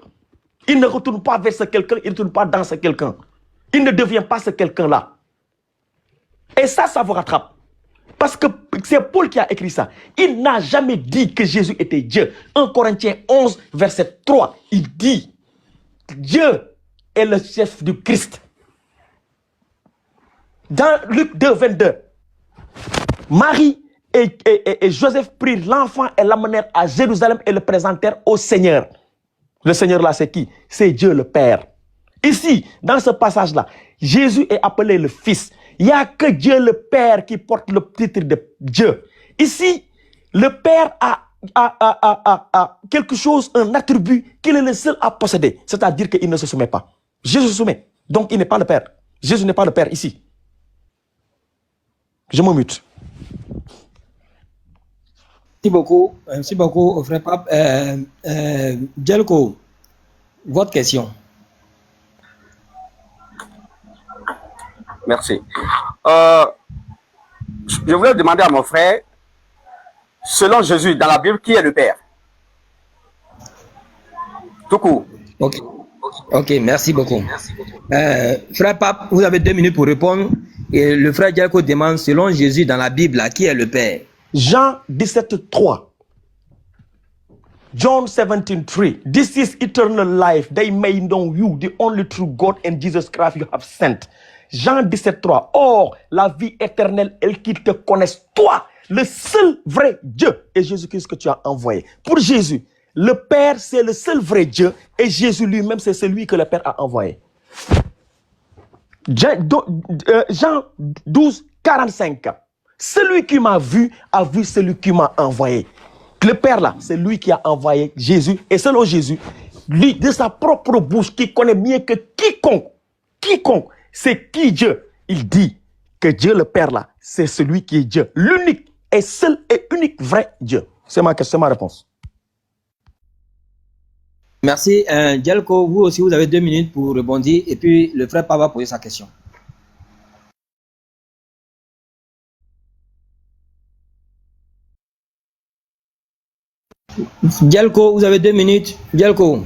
Il ne retourne pas vers ce quelqu'un, il ne retourne pas dans ce quelqu'un. Il ne devient pas ce quelqu'un-là. Et ça vous rattrape. Parce que c'est Paul qui a écrit ça. Il n'a jamais dit que Jésus était Dieu. 1 Corinthiens 11, verset 3, il dit, Dieu est le chef du Christ. Dans Luc 2, 22, Marie et Joseph prirent l'enfant et l'amenèrent à Jérusalem et le présentèrent au Seigneur. Le Seigneur là, c'est qui? C'est Dieu le Père. Ici, dans ce passage-là, Jésus est appelé le Fils. Il n'y a que Dieu le Père qui porte le titre de Dieu. Ici, le Père a quelque chose, un attribut qu'il est le seul à posséder. C'est-à-dire qu'il ne se soumet pas. Jésus se soumet. Donc, il n'est pas le Père. Jésus n'est pas le Père ici. Je me mute. Merci beaucoup, frère Pape. Djelko, votre question. Merci. Je voulais demander à mon frère, selon Jésus, dans la Bible, qui est le Père? Tout court. Ok, merci beaucoup. Frère Pape, vous avez 2 minutes pour répondre. Et le frère Djelko demande, selon Jésus, dans la Bible, qui est le Père? Jean 17, 3. John 17, 3. This is eternal life. They may know you, the only true God, and Jesus Christ you have sent. Jean 17, 3. Or, la vie éternelle est qu'ils te connaissent, toi, le seul vrai Dieu, et Jésus-Christ que tu as envoyé. Pour Jésus, le Père, c'est le seul vrai Dieu, et Jésus lui-même, c'est celui que le Père a envoyé. Jean 12, 45. Celui qui m'a vu a vu celui qui m'a envoyé. Le Père là, c'est lui qui a envoyé Jésus. Et selon Jésus, lui, de sa propre bouche, qui connaît mieux que quiconque, c'est qui Dieu? Il dit que Dieu le Père là, c'est celui qui est Dieu. L'unique et seul et unique vrai Dieu. C'est ma question, ma réponse. Merci. Djelko, vous aussi, vous avez 2 minutes pour rebondir. Et puis, le frère Pape va poser sa question. Djelko, vous avez 2 minutes. Djelko.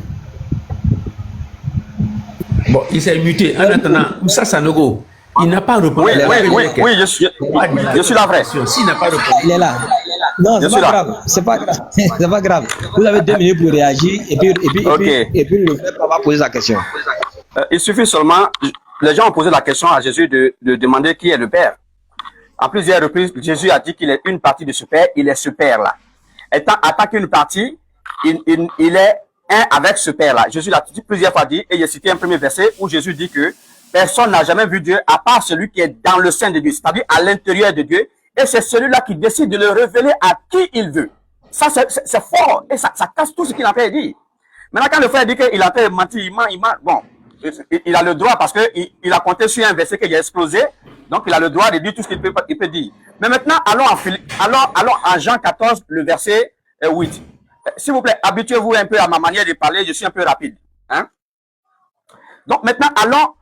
Bon, il s'est muté. En attendant, Moussa Sanogo, il n'a pas répondu. Oui, je suis là, frère. S'il n'a pas répondu. Il est là. Non, c'est pas grave. C'est pas grave. C'est pas grave. Vous avez 2 minutes pour réagir. Et puis le frère Pape va poser sa question. Il suffit seulement, les gens ont posé la question à Jésus de demander qui est le Père. À plusieurs reprises, Jésus a dit qu'il est une partie de ce Père, il est ce Père-là. Étant qu'une partie, il est un avec ce Père-là. Jésus l'a dit plusieurs fois et il a cité un premier verset où Jésus dit que personne n'a jamais vu Dieu à part celui qui est dans le sein de Dieu, c'est-à-dire à l'intérieur de Dieu. Et c'est celui-là qui décide de le révéler à qui il veut. Ça, c'est fort. Et ça casse tout ce qu'il a fait dire. Maintenant, quand le frère dit qu'il a fait mentir, il ment. Bon, il a le droit parce qu'il a compté sur un verset qui a explosé. Donc, il a le droit de dire tout ce qu'il peut dire. Mais maintenant, allons en Jean 14, le verset 8. S'il vous plaît, habituez-vous un peu à ma manière de parler. Je suis un peu rapide. Hein? Donc, maintenant,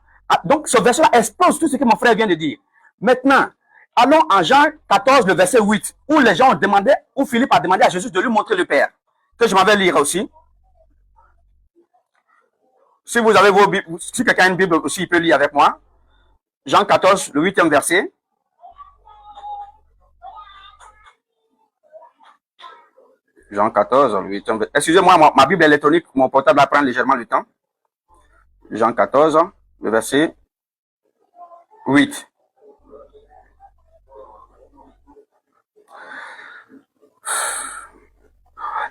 donc, ce verset-là expose tout ce que mon frère vient de dire. Maintenant, allons en Jean 14, le verset 8, où les gens ont demandé, où Philippe a demandé à Jésus de lui montrer le Père. Que je m'en vais lire aussi. Si vous avez vos Bibles, si quelqu'un a une Bible aussi, il peut lire avec moi. Jean 14, le 8e verset. Jean 14, le 8e verset. Excusez-moi, ma Bible électronique, mon portable va prendre légèrement le temps. Jean 14, le verset 8.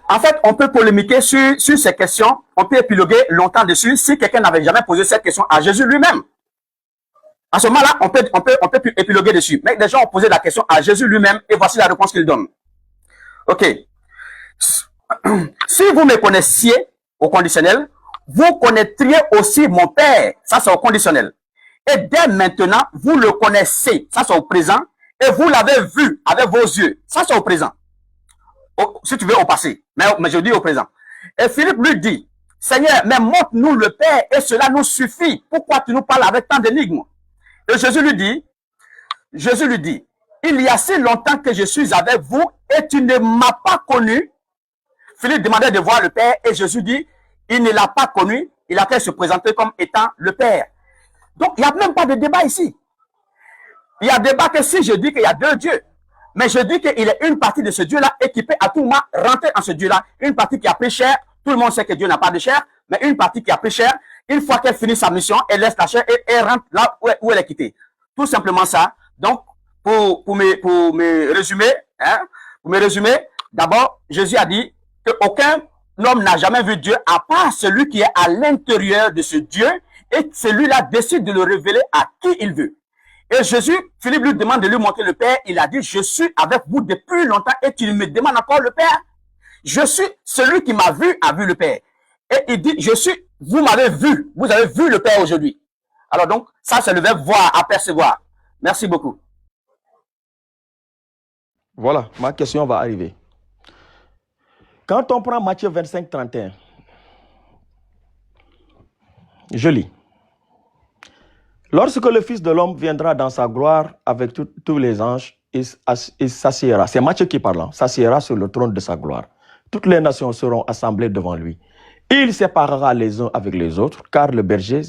En fait, on peut polémiquer sur ces questions, on peut épiloguer longtemps dessus si quelqu'un n'avait jamais posé cette question à Jésus lui-même. À ce moment-là, on peut épiloguer dessus. Mais les gens ont posé la question à Jésus lui-même et voici la réponse qu'il donne. Ok. Si vous me connaissiez au conditionnel, vous connaîtriez aussi mon Père. Ça, c'est au conditionnel. Et dès maintenant, vous le connaissez. Ça, c'est au présent. Et vous l'avez vu avec vos yeux. Ça, c'est au présent. Si tu veux, au passé. Mais je dis au présent. Et Philippe lui dit, Seigneur, mais montre-nous le Père et cela nous suffit. Pourquoi tu nous parles avec tant d'énigmes? Et Jésus lui dit, il y a si longtemps que je suis avec vous et tu ne m'as pas connu. Philippe demandait de voir le Père et Jésus dit, il ne l'a pas connu, il a fait se présenter comme étant le Père. Donc, il n'y a même pas de débat ici. Il y a débat que si je dis qu'il y a deux dieux, mais je dis qu'il est une partie de ce Dieu-là et qui peut à tout moment rentrer en ce Dieu-là. Une partie qui a pris chair, tout le monde sait que Dieu n'a pas de chair, mais une partie qui a pris chair, une fois qu'elle finit sa mission, elle laisse la chair et elle rentre là où elle est quittée. Tout simplement ça. Donc, pour me résumer, d'abord, Jésus a dit qu'aucun homme n'a jamais vu Dieu à part celui qui est à l'intérieur de ce Dieu et celui-là décide de le révéler à qui il veut. Et Jésus, Philippe lui demande de lui montrer le Père. Il a dit, je suis avec vous depuis longtemps et tu me demandes encore le Père. Je suis celui qui m'a vu, a vu le Père. Et il dit, vous m'avez vu, vous avez vu le Père aujourd'hui. Alors donc, ça c'est le verbe voir, apercevoir. Merci beaucoup. Voilà, ma question va arriver. Quand on prend Matthieu 25, 31, je lis. Lorsque le Fils de l'homme viendra dans sa gloire avec tous les anges, il s'assiera. C'est Matthieu qui parle. S'assiera sur le trône de sa gloire. Toutes les nations seront assemblées devant lui. Il séparera les uns avec les autres, car le berger,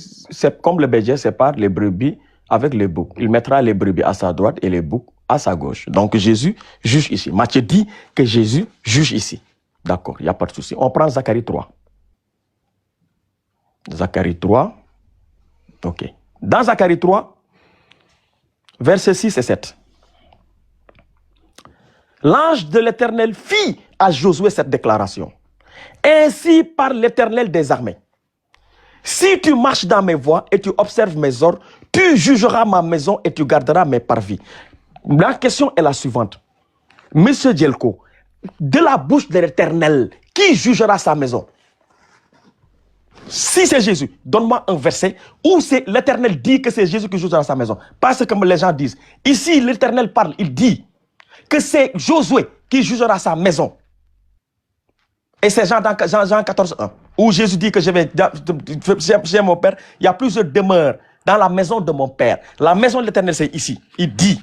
comme le berger sépare les brebis avec les boucs. Il mettra les brebis à sa droite et les boucs à sa gauche. Donc Jésus juge ici. Matthieu dit que Jésus juge ici. D'accord, il n'y a pas de souci. On prend Zacharie 3. Zacharie 3. Ok. Dans Zacharie 3, versets 6 et 7. L'ange de l'Éternel fit à Josué cette déclaration. Ainsi par l'Éternel des armées. Si tu marches dans mes voies et tu observes mes ordres, tu jugeras ma maison et tu garderas mes parvis. La question est la suivante. Monsieur Djelko, de la bouche de l'Éternel, qui jugera sa maison? Si c'est Jésus, donne-moi un verset où l'Éternel dit que c'est Jésus qui jugera sa maison. Parce que les gens disent, ici l'Éternel parle, il dit que c'est Josué qui jugera sa maison. Et c'est Jean 14, 1, où Jésus dit que je vais chez mon Père, il y a plusieurs demeures dans la maison de mon Père. La maison de l'Éternel, c'est ici. Il dit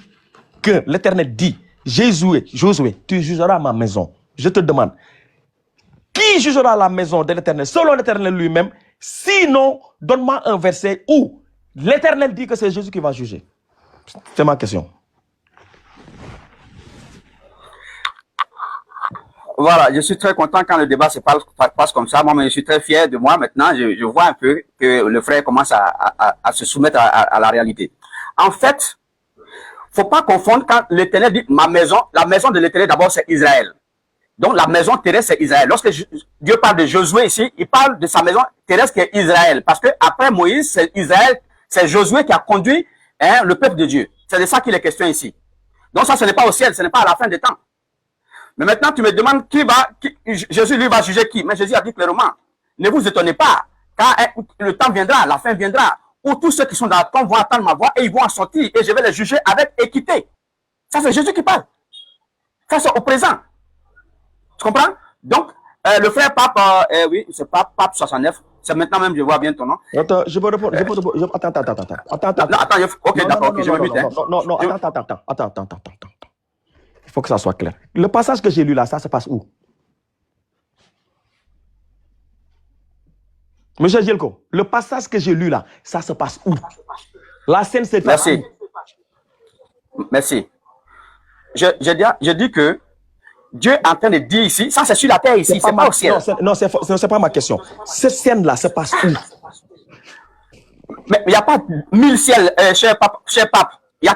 que l'Éternel dit, Josué, tu jugeras ma maison. Je te demande, qui jugera la maison de l'Éternel selon l'Éternel lui-même? Sinon, donne-moi un verset où l'Éternel dit que c'est Jésus qui va juger. C'est ma question. Voilà, je suis très content quand le débat se passe comme ça. Moi, mais je suis très fier de moi maintenant. Je vois un peu que le frère commence à se soumettre à la réalité. En fait, faut pas confondre quand l'Éternel dit ma maison. La maison de l'Éternel d'abord c'est Israël. Donc la maison terrestre c'est Israël. Lorsque Dieu parle de Josué ici, il parle de sa maison terrestre qui est Israël. Parce que après Moïse, c'est Israël, C'est Josué qui a conduit le peuple de Dieu. C'est de ça qu'il est question ici. Donc ça, ce n'est pas au ciel, ce n'est pas à la fin des temps. Mais maintenant, tu me demandes Jésus, lui, va juger qui? Mais Jésus a dit clairement, ne vous étonnez pas, car le temps viendra, la fin viendra, où tous ceux qui sont dans la tombe vont entendre ma voix et ils vont en sortir et je vais les juger avec équité. Ça, c'est Jésus qui parle. Ça, c'est au présent. Tu comprends? Donc, le frère Pape, oui, c'est Pape 69. C'est maintenant même, je vois bien ton nom. Attends, je peux répondre. Attends. Non, attends, ok, d'accord, ok, je me mute. Non, attends. Il faut que ça soit clair. Le passage que j'ai lu là, ça se passe où? Monsieur Gielko, le passage que j'ai lu là, ça se passe où? La scène se passe où? Merci. Je dis que Dieu est en train de dire ici, ça c'est sur la terre ici, c'est pas au ciel. Non, c'est pas ma question. Cette scène-là se passe où? Mais il n'y a pas 1000 ciels, cher pape. Il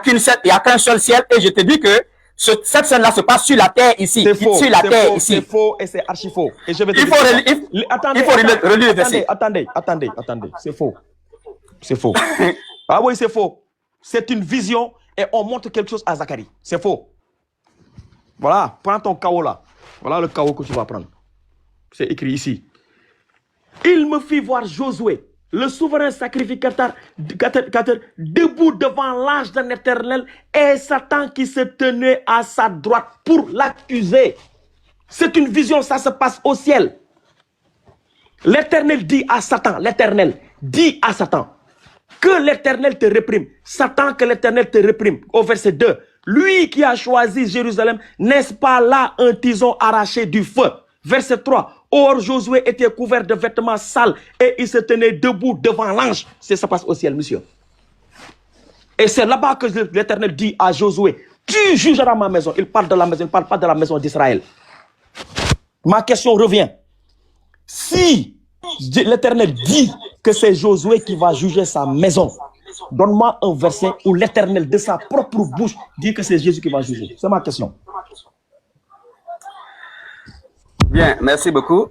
n'y a qu'un seul ciel et je te dis que cette scène-là se passe sur la terre ici. C'est faux, sur la terre ici. C'est faux et c'est archi faux. Et je vais te il faut relire le verset. Attendez. C'est faux. C'est faux. Ah oui, c'est faux. C'est une vision et on montre quelque chose à Zacharie. C'est faux. Voilà, prends ton chaos là. Voilà le chaos que tu vas prendre. C'est écrit ici. Il me fit voir Josué, le souverain sacrificateur, debout devant l'ange d'un éternel et Satan qui se tenait à sa droite pour l'accuser. C'est une vision, ça se passe au ciel. L'éternel dit à Satan, que l'éternel te réprime. Satan, que l'éternel te réprime. Au verset 2. Lui qui a choisi Jérusalem, n'est-ce pas là un tison arraché du feu? Verset 3. Or Josué était couvert de vêtements sales et il se tenait debout devant l'ange. Ça passe au ciel, monsieur. Et c'est là-bas que l'Éternel dit à Josué, tu jugeras ma maison. Il parle de la maison, il ne parle pas de la maison d'Israël. Ma question revient. Si l'Éternel dit que c'est Josué qui va juger sa maison, donne-moi un verset où l'Éternel de sa propre bouche dit que c'est Jésus qui va juger. C'est ma question. Bien, merci beaucoup.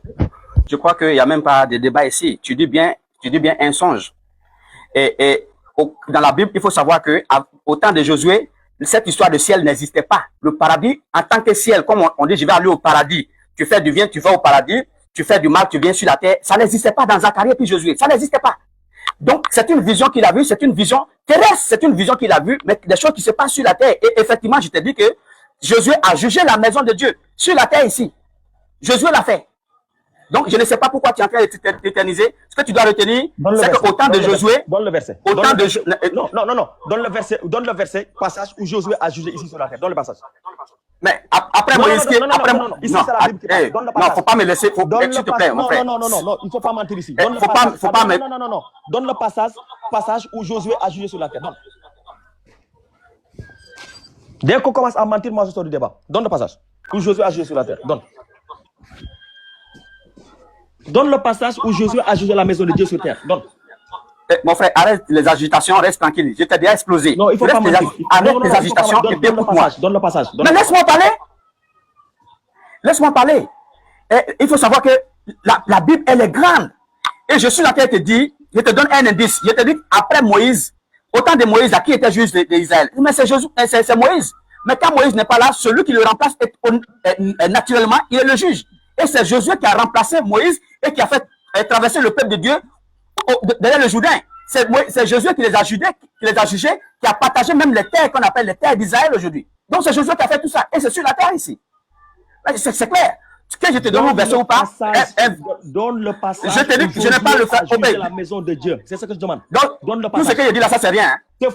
Je crois qu'il n'y a même pas de débat ici. Tu dis bien un songe. Et dans la Bible, il faut savoir que au temps de Josué, cette histoire de ciel n'existait pas. Le paradis, en tant que ciel, comme on dit, je vais aller au paradis. Tu fais du bien, tu vas au paradis. Tu fais du mal, tu viens sur la terre. Ça n'existait pas dans Zacharie et puis Josué. Ça n'existait pas. Donc, c'est une vision qu'il a vue, c'est une vision terrestre, c'est une vision qu'il a vue, mais des choses qui se passent sur la terre. Et effectivement, je te dis que Josué a jugé la maison de Dieu sur la terre ici. Josué l'a fait. Donc, je ne sais pas pourquoi tu es en train de t'éterniser. Ce que tu dois retenir, c'est qu'au temps de Josué... Donne le verset. Non. Donne le verset, passage où Josué a jugé ici sur la terre. Donne le passage. Mais après Moïse... Ici, c'est la Bible qui parle. Donne le passage. Non, faut pas me laisser... S'il te plaît, mon frère. Non, il ne faut pas mentir ici. Non. Donne le passage où Josué a jugé sur la terre. Donne. Dès qu'on commence à mentir, moi je sors du débat. Donne le passage où Josué a jugé sur la terre. Donne le passage où Josué a jugé la maison de Dieu sur terre. Donne. Mon frère, arrête les agitations, reste tranquille. Je t'ai déjà explosé. Non, il faut pas mentir. Arrête les agitations et écoute-moi. Donne le passage. Mais laisse-moi parler. Laisse-moi parler. Il faut savoir que la Bible, elle est grande. Et je suis là qui te dit, je te donne un indice. Je te dis, après Moïse, au temps de Moïse, à qui était juge d'Israël? Mais c'est Moïse. Mais quand Moïse n'est pas là, celui qui le remplace naturellement, il est le juge. Et c'est Josué qui a remplacé Moïse et qui a fait traverser le peuple de Dieu derrière le Jourdain. C'est Josué qui les a jugés, qui a partagé même les terres qu'on appelle les terres d'Israël aujourd'hui. Donc c'est Josué qui a fait tout ça. Et c'est sur la terre ici. C'est clair. Que je te donne le verset ou pas? Donne le passage. Je te dis que je n'ai pas le fait. La maison de Dieu. C'est ce que je demande. Donne le passage. Tout ce que je dis là, ça c'est rien. Hein? C'est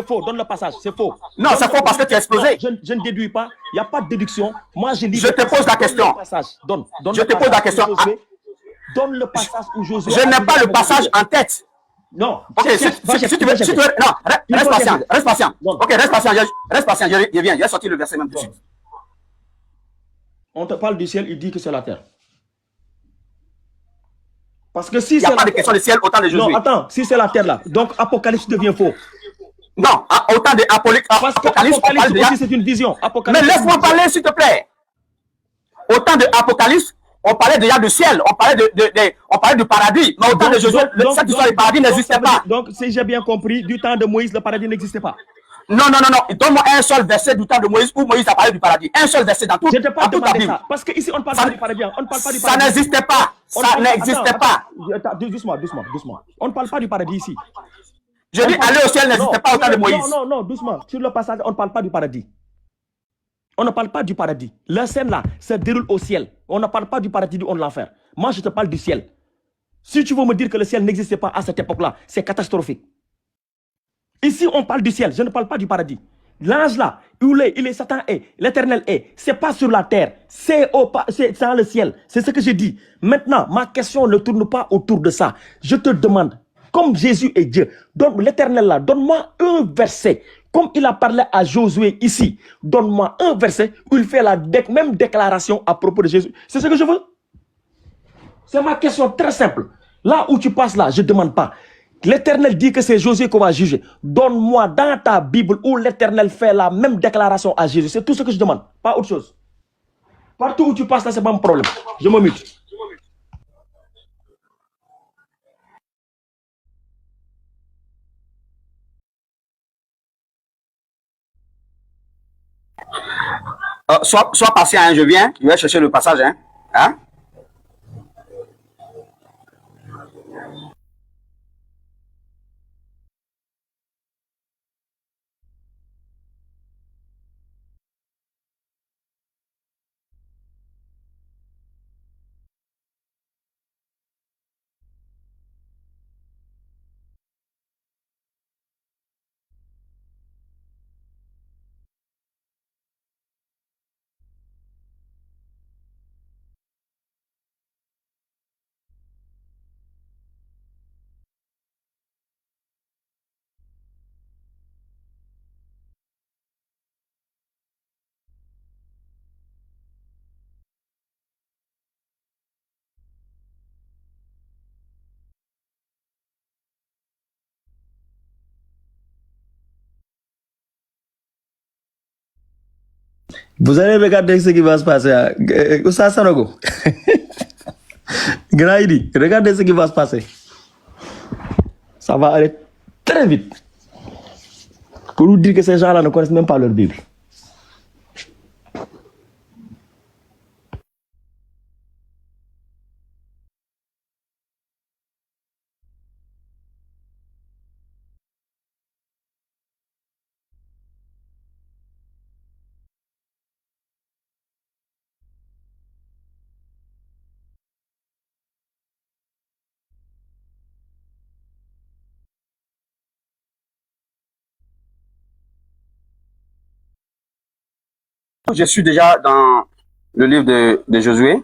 faux. Donne le passage. C'est faux. Non, c'est faux parce que tu as explosé. Je ne déduis pas. Il n'y a pas de déduction. Moi, je te pose la question. Je te pose la question. Donne le passage où Josué. Je n'ai pas le passage en tête. Non. Ok, si tu veux. Non, reste patient. Ok, reste patient. Je viens. Je vais sortir le verset même tout de suite. On te parle du ciel, il dit que c'est la terre. Parce que si il n'y a pas de question de ciel autant de Josué. Non, attends, si c'est la terre là, donc Apocalypse devient faux. Non, autant de Apocalypse aussi c'est une vision. Mais laisse-moi parler s'il te plaît. Autant de Apocalypse, on parlait déjà du ciel, on parlait du paradis. Mais au temps de Josué, cette histoire du paradis n'existait pas. Donc, si j'ai bien compris, du temps de Moïse, le paradis n'existait pas. Non. Donne-moi un seul verset du temps de Moïse où Moïse a parlé du paradis. Un seul verset dans tout. Je ne t'ai pas toute la demandé Bible. ça. Parce qu'ici, on ne parle pas du paradis. On ne parle pas du Ça paradis. n'existait pas. Ça n'existait pas. Doucement. On ne parle pas du paradis ici. Je dis aller au ciel n'existait pas au temps de Moïse. Non, doucement. Sur le passage, on ne parle pas du paradis. On ne parle pas du paradis. La scène là se déroule au ciel. On ne parle pas du paradis ou de l'enfer. Moi, je te parle du ciel. Si tu veux me dire que le ciel n'existait pas à cette époque-là, c'est catastrophique. Ici, on parle du ciel. Je ne parle pas du paradis. L'ange là, il est Satan est, l'éternel est. C'est pas sur la terre. C'est dans le ciel. C'est ce que je dis. Maintenant, ma question ne tourne pas autour de ça. Je te demande, comme Jésus est Dieu, l'éternel là, donne-moi un verset. Comme il a parlé à Josué ici, donne-moi un verset où il fait la même déclaration à propos de Jésus. C'est ce que je veux. C'est ma question très simple. Là où tu passes là, je ne demande pas. L'Éternel dit que c'est Josué qu'on va juger. Donne-moi dans ta Bible où l'Éternel fait la même déclaration à Jésus. C'est tout ce que je demande, pas autre chose. Partout où tu passes là, c'est pas un problème. Je me mute. Sois patient, hein, je viens. Je vais chercher le passage. Hein? Vous allez regarder ce qui va se passer. Ça, Sanogo. Graïdi, regardez ce qui va se passer. Ça va aller très vite. Pour vous dire que ces gens-là ne connaissent même pas leur Bible. Je suis déjà dans le livre de Josué.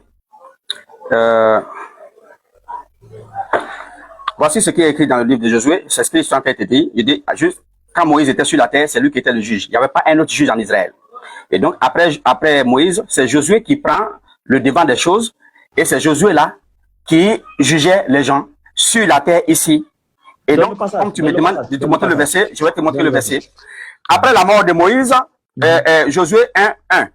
Voici ce qui est écrit dans le livre de Josué. C'est ce qui est en train d'être dit. Il dit juste, quand Moïse était sur la terre, c'est lui qui était le juge. Il n'y avait pas un autre juge en Israël. Et donc, après Moïse, c'est Josué qui prend le devant des choses. Et c'est Josué là qui jugeait les gens sur la terre ici. Et donc, comme tu me demandes de te montrer le verset, je vais te montrer le verset. Après la mort de Moïse, Josué 1:1.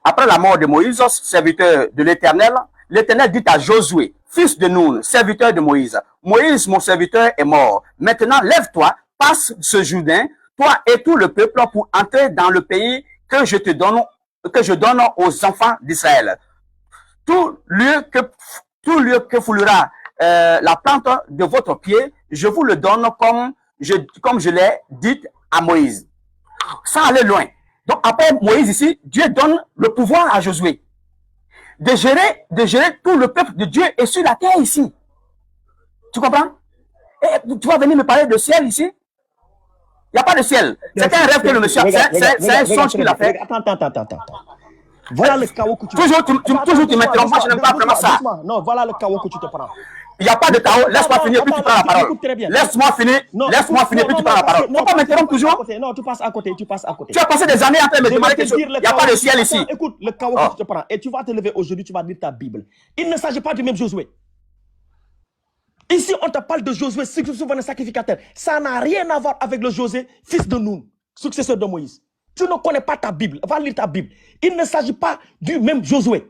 Après la mort de Moïse, serviteur de l'Éternel, l'Éternel dit à Josué, fils de Nun, serviteur de Moïse, Moïse, mon serviteur, est mort. Maintenant, lève-toi, passe ce Jourdain, toi et tout le peuple, pour entrer dans le pays que je donne aux enfants d'Israël. Tout lieu que foulera la plante de votre pied, je vous le donne comme je l'ai dit à Moïse. Sans aller loin. Donc après Moïse ici, Dieu donne le pouvoir à Josué de gérer tout le peuple de Dieu et sur la terre ici. Tu comprends? Et tu vas venir me parler de ciel ici? Il n'y a pas de ciel. C'est un rêve que le monsieur a fait. C'est un songe qu'il a fait. Attends. Voilà le chaos que tu toujours tu m'interromps. Moi, je n'aime pas vraiment ça. Non, voilà le chaos que tu te prends. Il n'y a pas de chaos. Laisse-moi finir, puis tu prends la parole. Laisse-moi finir, puis tu prends la parole. Pourquoi m'interrompre toujours? Non, tu passes à côté. Tu as passé des années à me demander quelque chose. Il n'y a pas de ciel ici. Écoute, le chaos que tu te prends. Et tu vas te lever aujourd'hui, tu vas lire ta Bible. Il ne s'agit pas du même Josué. Ici, on te parle de Josué, souverain sacrificateur. Ça n'a rien à voir avec le Josué, fils de Nun, successeur de Moïse. Tu ne connais pas ta Bible. Va lire ta Bible. Il ne s'agit pas du même Josué.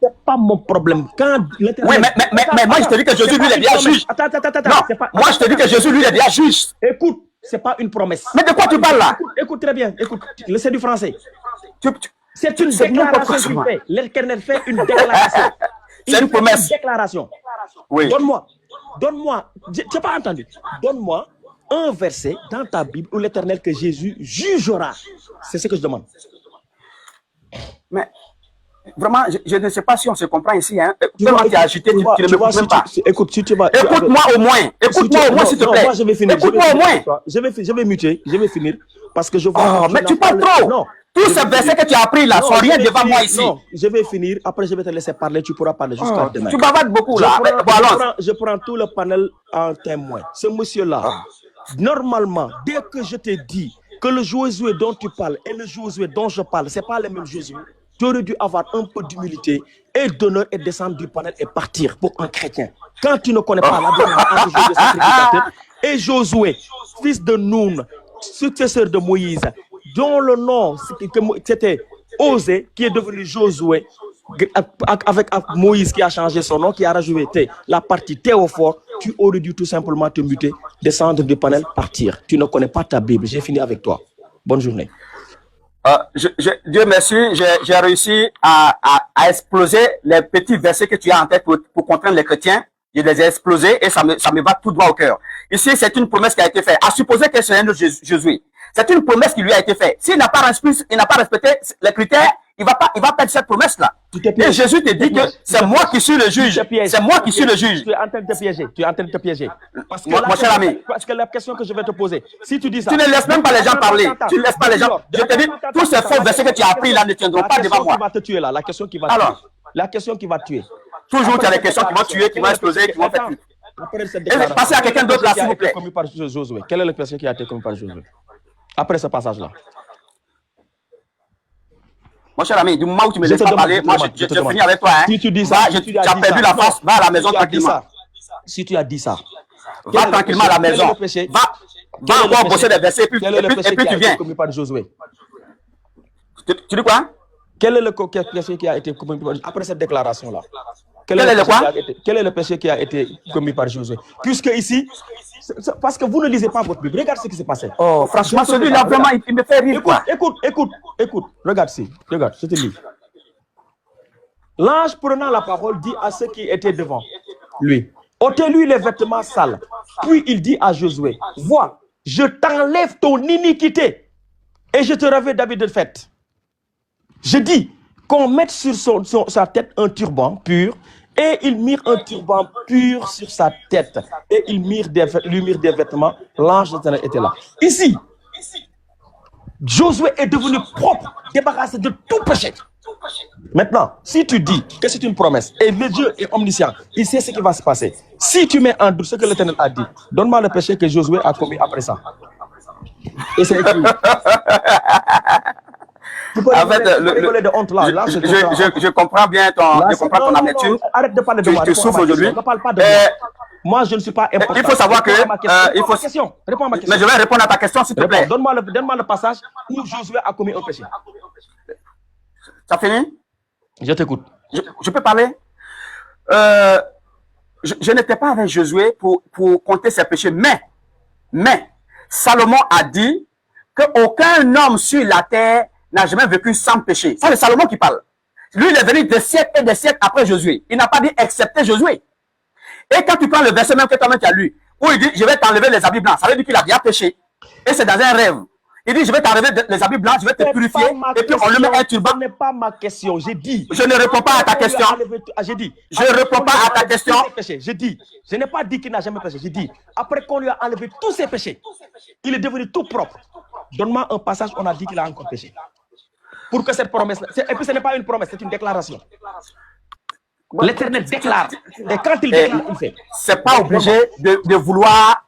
C'est pas mon problème. Quand Oui, mais moi, je te dis que Jésus, lui, il est déjà juge. Attends. Non, moi, je te dis que Jésus, lui, il est déjà juge. Écoute, c'est pas une promesse. Mais de quoi tu parles là? Écoute très bien. Écoute, c'est du français. Tu- C'est une c'est n'importe quoi, déclaration qu'il ça. fait. L'Éternel fait une déclaration. C'est une promesse. Une déclaration. Oui. Donne-moi, tu n'as pas entendu. Donne-moi un verset dans ta Bible où l'Éternel que Jésus jugera. C'est ce que je demande. Mais vraiment, je ne sais pas si on se comprend ici. Hein. Tu Tellement vois, tu es agité, tu ne m'écoutes même pas. Écoute, si tu vas. Écoute-moi au moins. Écoute-moi au moins, s'il te plaît. Moi, je vais finir. Écoute-moi au moins. Je vais muter. Je vais finir. Parce que je vois. Oh, mais tu parles trop. Non. Tous ces versets que tu as appris là sont rien devant moi ici. Non, je vais finir. Après, je vais te laisser parler. Tu pourras parler jusqu'à demain. Tu bavardes beaucoup là. Bon, allons. Je prends tout le panel en témoin. Ce monsieur-là, normalement, dès que je te dis que le Josué dont tu parles et le Josué dont je parle, ce n'est pas le même Josué, tu aurais dû avoir un peu d'humilité et d'honneur et descendre du panel et partir pour un chrétien. Quand tu ne connais pas la différence entre Josué sacrificateur et Josué, fils de Nun, successeur de Moïse, dont le nom c'était Osée, qui est devenu Josué, avec Moïse qui a changé son nom, qui a rajouté la partie Théophore, tu aurais dû tout simplement te muter, descendre du panel, partir. Tu ne connais pas ta Bible. J'ai fini avec toi. Bonne journée. Dieu merci, j'ai réussi à exploser les petits versets que tu as en tête pour comprendre les chrétiens. Je les ai explosés et ça me va tout droit au cœur. Ici, c'est une promesse qui a été faite. À supposer que c'est un autre Jésus. C'est une promesse qui lui a été faite. S'il n'a pas respecté les critères, il va perdre cette promesse-là. Et Jésus te dit que c'est moi qui suis le juge. C'est moi qui suis le juge. Tu es en train de te piéger. Tu es en train de te piéger. Parce que Mon cher ami. Parce que la question que je vais te poser, si tu dis ça. Tu ne laisses même pas les gens parler. Tu ne laisses pas les gens. Je te dis, tous ces faux versets que tu as appris là ne tiendront pas devant moi. La question qui va te tuer là. La question qui va tuer. La question qui va tuer. Toujours, tu as des questions qui vont tuer, qui vont exploser, qui vont faire plus. Passez à quelqu'un d'autre là, s'il vous plaît. Quelle est la question qui a été commise par Josué? Après ce passage-là. Mon cher ami, du moment où tu me laisses pas parler, moi je finis avec toi. Hein. Si tu dis ça, tu as perdu la face, va à la maison tranquillement. Si tu as dit ça, va tranquillement à la maison. Va encore bosser des versets et puis tu viens. Tu dis quoi? Quel est le péché qui a été commis après cette déclaration-là? Quel est le péché qui a été commis par Josué? Puisque ici, parce que vous ne lisez pas votre Bible. Regarde ce qui s'est passé. Oh, franchement, celui-là, vraiment, il me fait rire. Écoute. Regarde, je te lis. L'ange prenant la parole dit à ceux qui étaient devant lui, ôtez-lui les vêtements sales. Puis il dit à Josué, vois, je t'enlève ton iniquité et je te revêts d'habits de fête. Je dis qu'on mette sur sa tête un turban pur. Et ils mirent un turban pur sur sa tête. Et ils lui mirent des vêtements. L'ange de l'Éternel était là. Ici, Josué est devenu propre, débarrassé de tout péché. Maintenant, si tu dis que c'est une promesse, et le Dieu est omniscient, il sait ce qui va se passer. Si tu mets en doute ce que l'Éternel a dit, donne-moi le péché que Josué a commis après ça. Et c'est écrit. En fait, je comprends bien ton attitude. Arrête de parler de moi. Tu souffres aujourd'hui. Ne parle pas de moi. Moi, je ne suis pas important. Il faut savoir que... Réponds à ma question. Mais je vais répondre à ta question, s'il te plaît. Donne-moi le passage où Josué a commis un péché. Ça finit? Je t'écoute. Je peux parler? Je n'étais pas avec Josué pour compter ses péchés, mais Salomon a dit qu'aucun homme sur la terre n'a jamais vécu sans péché. C'est Salomon qui parle. Lui, il est venu des siècles et des siècles après Josué. Il n'a pas dit excepté Josué. Et quand tu prends le verset même que toi-même tu as lu, où il dit, je vais t'enlever les habits blancs, ça veut dire qu'il a déjà péché. Et c'est dans un rêve. Il dit, je vais t'enlever les habits blancs, je vais te purifier, et puis on lui met un turban. Ce n'est pas ma question, j'ai dit. Je ne réponds pas à ta question. J'ai dit. Je ne réponds pas à ta question. J'ai dit. Je n'ai pas dit qu'il n'a jamais péché. J'ai dit, après qu'on lui a enlevé tous ses péchés, il est devenu tout propre. Donne-moi un passage où on a dit qu'il a encore péché. Pour que cette promesse... Et puis ce n'est pas une promesse, c'est une déclaration. L'Éternel déclare. Et quand il déclare, il fait. C'est pas obligé de vouloir...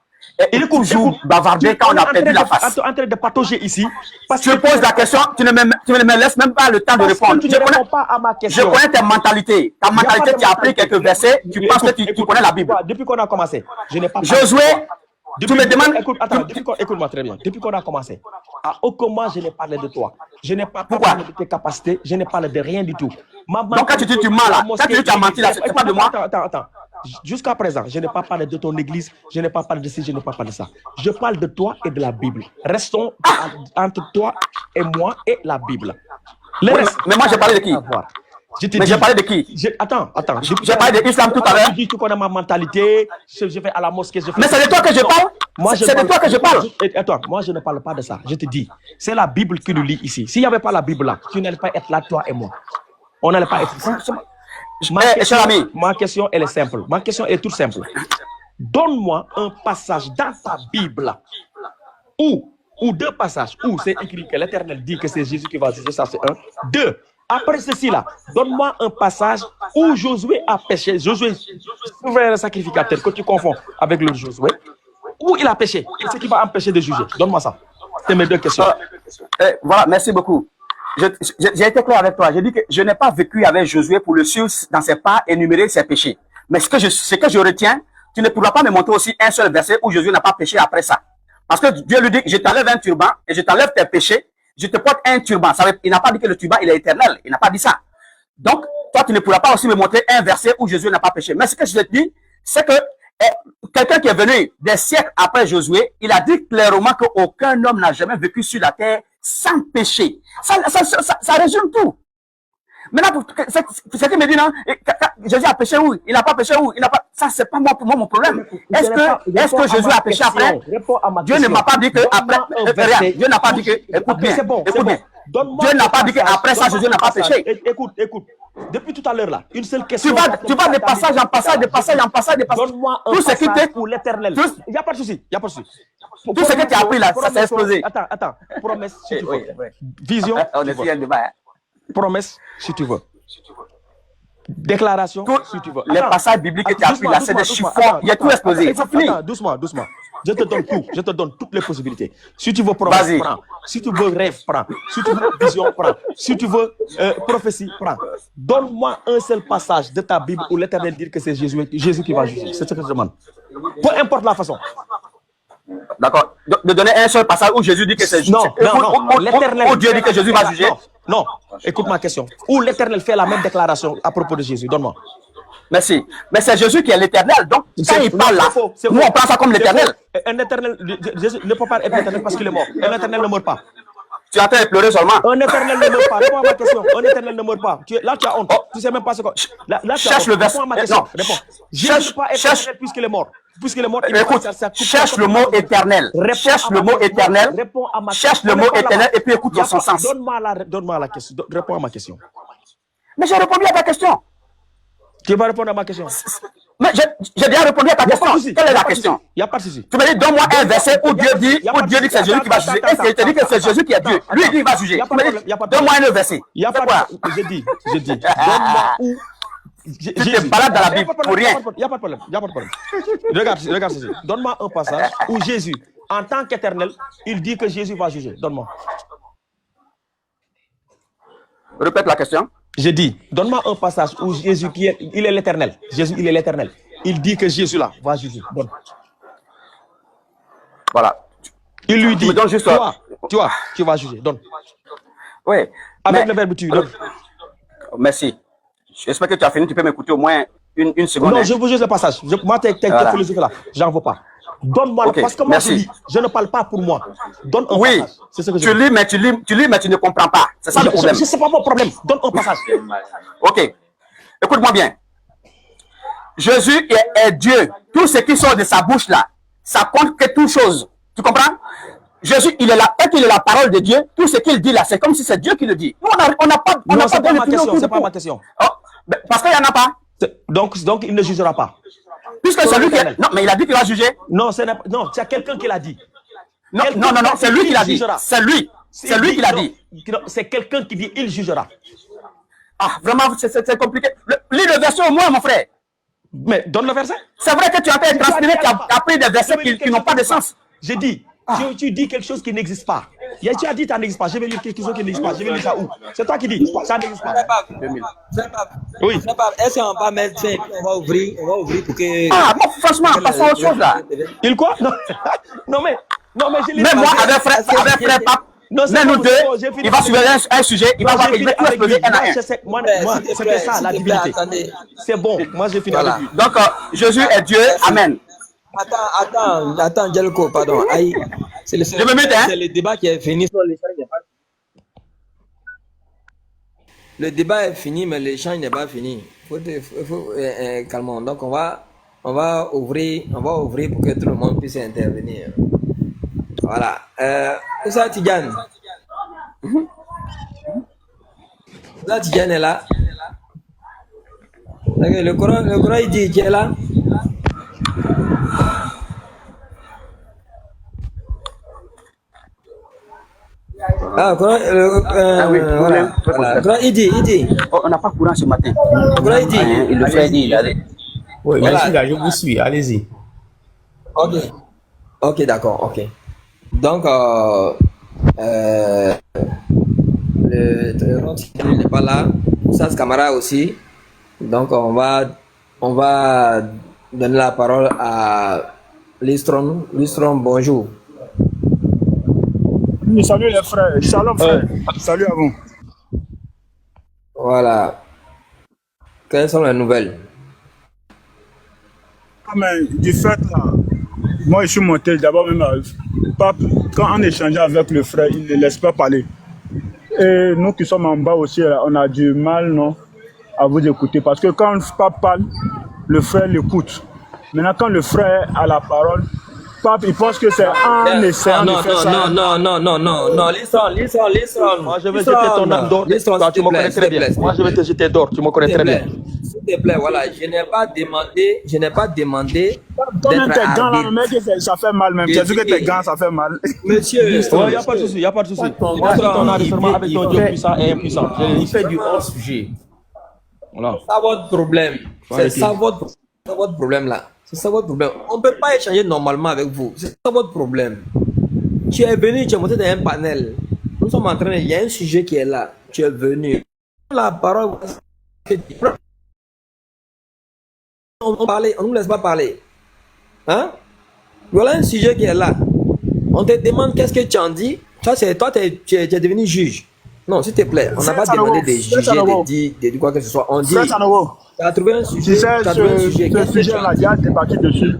Il est toujours bavarder quand on a perdu la face. Tu es en train de patauger ici. Je pose la question, tu ne me laisses même pas le temps de répondre. Tu ne réponds pas à ma question. Je connais ta mentalité. Ta mentalité, tu as appris quelques versers, tu penses que tu connais la Bible. Depuis qu'on a commencé, je n'ai pas... Josué, tu me demandes... Écoute-moi très bien. Depuis qu'on a commencé, à aucun moment je n'ai parlé de toi. Je n'ai pas parlé de tes capacités, je n'ai parlé de rien du tout. Donc quand tu dis tu mens là, quand tu dis tu as menti là, c'est pas de moi. Attends. Jusqu'à présent, je n'ai pas parlé de ton église, je n'ai pas parlé de ci, je n'ai pas parlé de ça. Je parle de toi et de la Bible. Restons entre toi et moi et la Bible. Le reste, Mais moi j'ai parlé de qui? Mais j'ai parlé de qui? Attends. J'ai parlé de l'islam tout à l'heure. Tu dis, tu connais ma mentalité, je vais à la mosquée. Mais c'est de toi que je parle. C'est de toi que je parle. Attends, moi je ne parle pas de ça. Je te dis, c'est la Bible qui nous lit ici. S'il n'y avait pas la Bible là, tu n'allais pas être là, toi et moi. On n'allait pas être ici. Ma question, elle est simple. Ma question est toute simple. Donne-moi un passage dans ta Bible ou deux passages où c'est écrit que l'Éternel dit que c'est Jésus qui va juger, ça c'est un. Deux, après ceci là, donne-moi un passage où Josué a péché. Josué, souverain sacrificateur, que tu confonds avec le Josué, où il a péché. Et ce qui va empêcher de juger. Donne-moi ça. C'est mes deux questions. Voilà, merci beaucoup. J'ai été clair avec toi. J'ai dit que je n'ai pas vécu avec Josué pour le suivre dans ses pas, énumérer ses péchés. Mais ce que je retiens, tu ne pourras pas me montrer aussi un seul verset où Josué n'a pas péché après ça. Parce que Dieu lui dit, je t'enlève un turban et je t'enlève tes péchés, je te porte un turban. Il n'a pas dit que le turban, il est éternel. Il n'a pas dit ça. Donc, toi, tu ne pourras pas aussi me montrer un verset où Josué n'a pas péché. Mais ce que je te dis, c'est que quelqu'un qui est venu des siècles après Josué, il a dit clairement qu'aucun homme n'a jamais vécu sur la terre sans péché. Ça résume tout. Maintenant, ce qui me dit, non, Jésus a péché où? Il n'a pas péché où? Il n'a pas. Ça, c'est pas moi, pour moi, mon problème. Est-ce que Jésus a péché après? Dieu ne m'a pas dit que après. Dieu n'a pas dit que. Écoute bien. Dieu n'a pas dit qu'après ça, Jésus n'a pas péché. Écoute. Depuis tout à l'heure là, une seule question. Tu vas de passage en passage, de passage en passage, de passage. Donne-moi un passage pour l'éternel. Il n'y a pas de souci. Tout ce que tu as appris là, ça s'est explosé. Attends. Promesse, si tu veux. Vision. On est sur un débat. Promesse, si tu veux. Déclaration, si tu veux. Les passages bibliques que tu as appris là, c'est des chiffons. Il y a tout explosé. C'est fini. Doucement. Je te donne tout. Je te donne toutes les possibilités. Si tu veux promesse, prends. Si tu veux rêve, prends. Si tu veux vision, prends. Si tu veux prophétie, prends. Donne-moi un seul passage de ta Bible où l'Éternel dit que c'est Jésus qui va juger. C'est ce que je demande. Peu importe la façon. D'accord. De donner un seul passage où Jésus dit que c'est Jésus. Non. L'Éternel. Où Dieu dit que Jésus va juger. Non. Écoute ma question. Où l'Éternel fait la même déclaration à propos de Jésus. Donne-moi. Merci. Mais c'est Jésus qui est l'éternel. Donc, quand il parle là, nous on prend ça comme l'éternel. Un éternel, Jésus ne peut pas être éternel parce qu'il est mort. Un éternel ne meurt pas. Tu es en train de pleurer seulement. Un éternel ne meurt pas. Réponds à ma question. Un éternel ne meurt pas. Là, tu as honte. Tu sais même pas ce que. Là, cherche le verset. Réponds à ma question. Réponds. Jésus ne peut pas être éternel puisqu'il est mort. Puisqu'il est mort, écoute, cherche le mot éternel. Cherche le mot éternel. Cherche le mot éternel et puis écoute dans son sens. Donne-moi la question. Réponds à ma question. Mais j'ai répondu à ta question. Tu vas répondre à ma question. Mais j'ai déjà répondu à ta question. Quelle est la question? Il n'y a pas de souci. Tu me dis, donne-moi un verset où Dieu dit que c'est Jésus qui va juger. Et il te dit que c'est Jésus qui est Dieu. Lui, il dit qu'il va juger. Donne-moi un verset. Il n'y a pas de. J'ai dit. Donne-moi où. Tu te balades dans la Bible pour rien. Il n'y a pas de problème. Regarde ceci. Donne-moi un passage où Jésus, en tant qu'éternel, il dit que Jésus va juger. Donne-moi. Répète la question. J'ai dit, donne-moi un passage où Jésus, il est l'éternel. Jésus, il est l'éternel. Il dit que Jésus là va juger. Donne. Voilà. Il lui dit, tu vas juger. Donne. Oui. Avec le verbe tu. Donne. Merci. J'espère que tu as fini. Tu peux m'écouter au moins une seconde. Non, je veux juste le passage. Moi, tes philosophies là, j'en veux pas. Donne-moi, parce que moi, je ne parle pas pour moi. Donne un passage. C'est ce que tu lis, mais tu ne comprends pas. C'est ça le problème. Je sais pas mon problème. Donne un passage. Ok. Écoute-moi bien. Jésus est Dieu. Tout ce qui sort de sa bouche là, ça compte que toute chose. Tu comprends? Jésus, il est là, et qu'il est la parole de Dieu. Tout ce qu'il dit là, c'est comme si c'est Dieu qui le dit. Nous, on n'a pas. Non, c'est pas ma question. C'est pas ma question. Parce qu'il n'y en a pas. Donc, il ne jugera pas. Puisque c'est lui qui a... Non, mais il a dit qu'il va juger. Non, c'est quelqu'un qui l'a dit. Non, c'est lui qui l'a dit. C'est lui. C'est lui qui l'a dit. C'est quelqu'un qui dit il jugera. Ah, vraiment, c'est compliqué. Lis le verset au moins, mon frère. Mais donne le verset. C'est vrai que tu as fait transpirer, tu as pris des versets qui n'ont pas de sens. J'ai dit, tu dis quelque chose qui n'existe pas. Tu as dit ça n'existe pas. Je vais lire quelque chose qui n'existe pas. Je vais lire ça où? C'est toi qui dis. Ça n'existe pas. Oui. Est-ce qu'on va mettre fin? On va ouvrir pour que. Ah, bon, franchement, passons à autre chose là. Il quoi? Non, mais je l'ai. Même moi, avec frère Pape, Non, c'est Mais nous bon, deux, c'est bon, j'ai fini il va avec soulever lui. un sujet, il Non, va voir, j'ai il fini va tout avec lui. exploser un à un. Moi, S'il te c'était plaît, ça, la s'il te plaît, divinité. attendez. C'est bon, moi j'ai fini Voilà. avec lui. Donc, Jésus est Dieu. Amen. Attends, Jelko, pardon. Aïe. C'est le, Je me mets, hein. c'est le débat qui est fini. Le débat est fini, mais l'échange n'est pas fini. Calmons. Donc, on va ouvrir pour que tout le monde puisse intervenir. Voilà. Où ça, Tidjane? Là, Tidjane est là. Le Coran, il dit qu'il est là. Ah, Coran, oui, voilà. Le Coran, il dit. Oh, on n'a pas courant ce matin. Le Coran, il dit. Et le frère dit, il a dit. Oui, Voilà. je suis là, je vous suis, allez-y. Ok. Ok, d'accord, ok. Donc, le n'est pas là. Sas Camara aussi. Donc, on va donner la parole à Listron. Listron, bonjour. Oui, salut les frères. Shalom frère. Salut à vous. Voilà. Quelles sont les nouvelles? Ah, mais du fait là, moi je suis monté d'abord même pape, quand on échangeait avec le frère, il ne laisse pas parler. Et nous qui sommes en bas aussi, là, on a du mal non, à vous écouter. Parce que quand le pape parle, le frère l'écoute. Maintenant quand le frère a la parole, pape il pense que c'est en essayant de faire ça. Non, listen. Moi je vais jeter ton âme d'or. Toi, tu me connais très bien. Moi je vais te jeter d'or, tu me connais très bien. S'il te plaît, voilà, je n'ai pas demandé Toi-même d'être tes gants là, arbitre. mec, ça fait mal même. Tu as dit que tes gants ça fait mal. Monsieur, Il n'y a pas de souci, il n'y a pas de souci. Moi, c'est ton enregistrement avec ton Dieu puissant et impuissant. Il fait du hors-sujet. Voilà. c'est ça votre problème. C'est ça votre problème là. C'est ça votre problème. On ne peut pas échanger normalement avec vous. C'est ça votre problème. Tu es venu, tu es monté dans un panel. Nous sommes en train de... Il y a un sujet qui est là. Tu es venu. La parole... On ne nous laisse pas parler. Hein? Voilà un sujet qui est là. On te demande qu'est-ce que tu en dis. Ça, c'est toi, tu es devenu juge. Non, s'il te plaît, on n'a pas demandé de juger, de dire quoi que ce soit. On dit, Frère Sanogo, tu as trouvé un tu sujet, sais, ce sujet-là, il y a débattu dessus.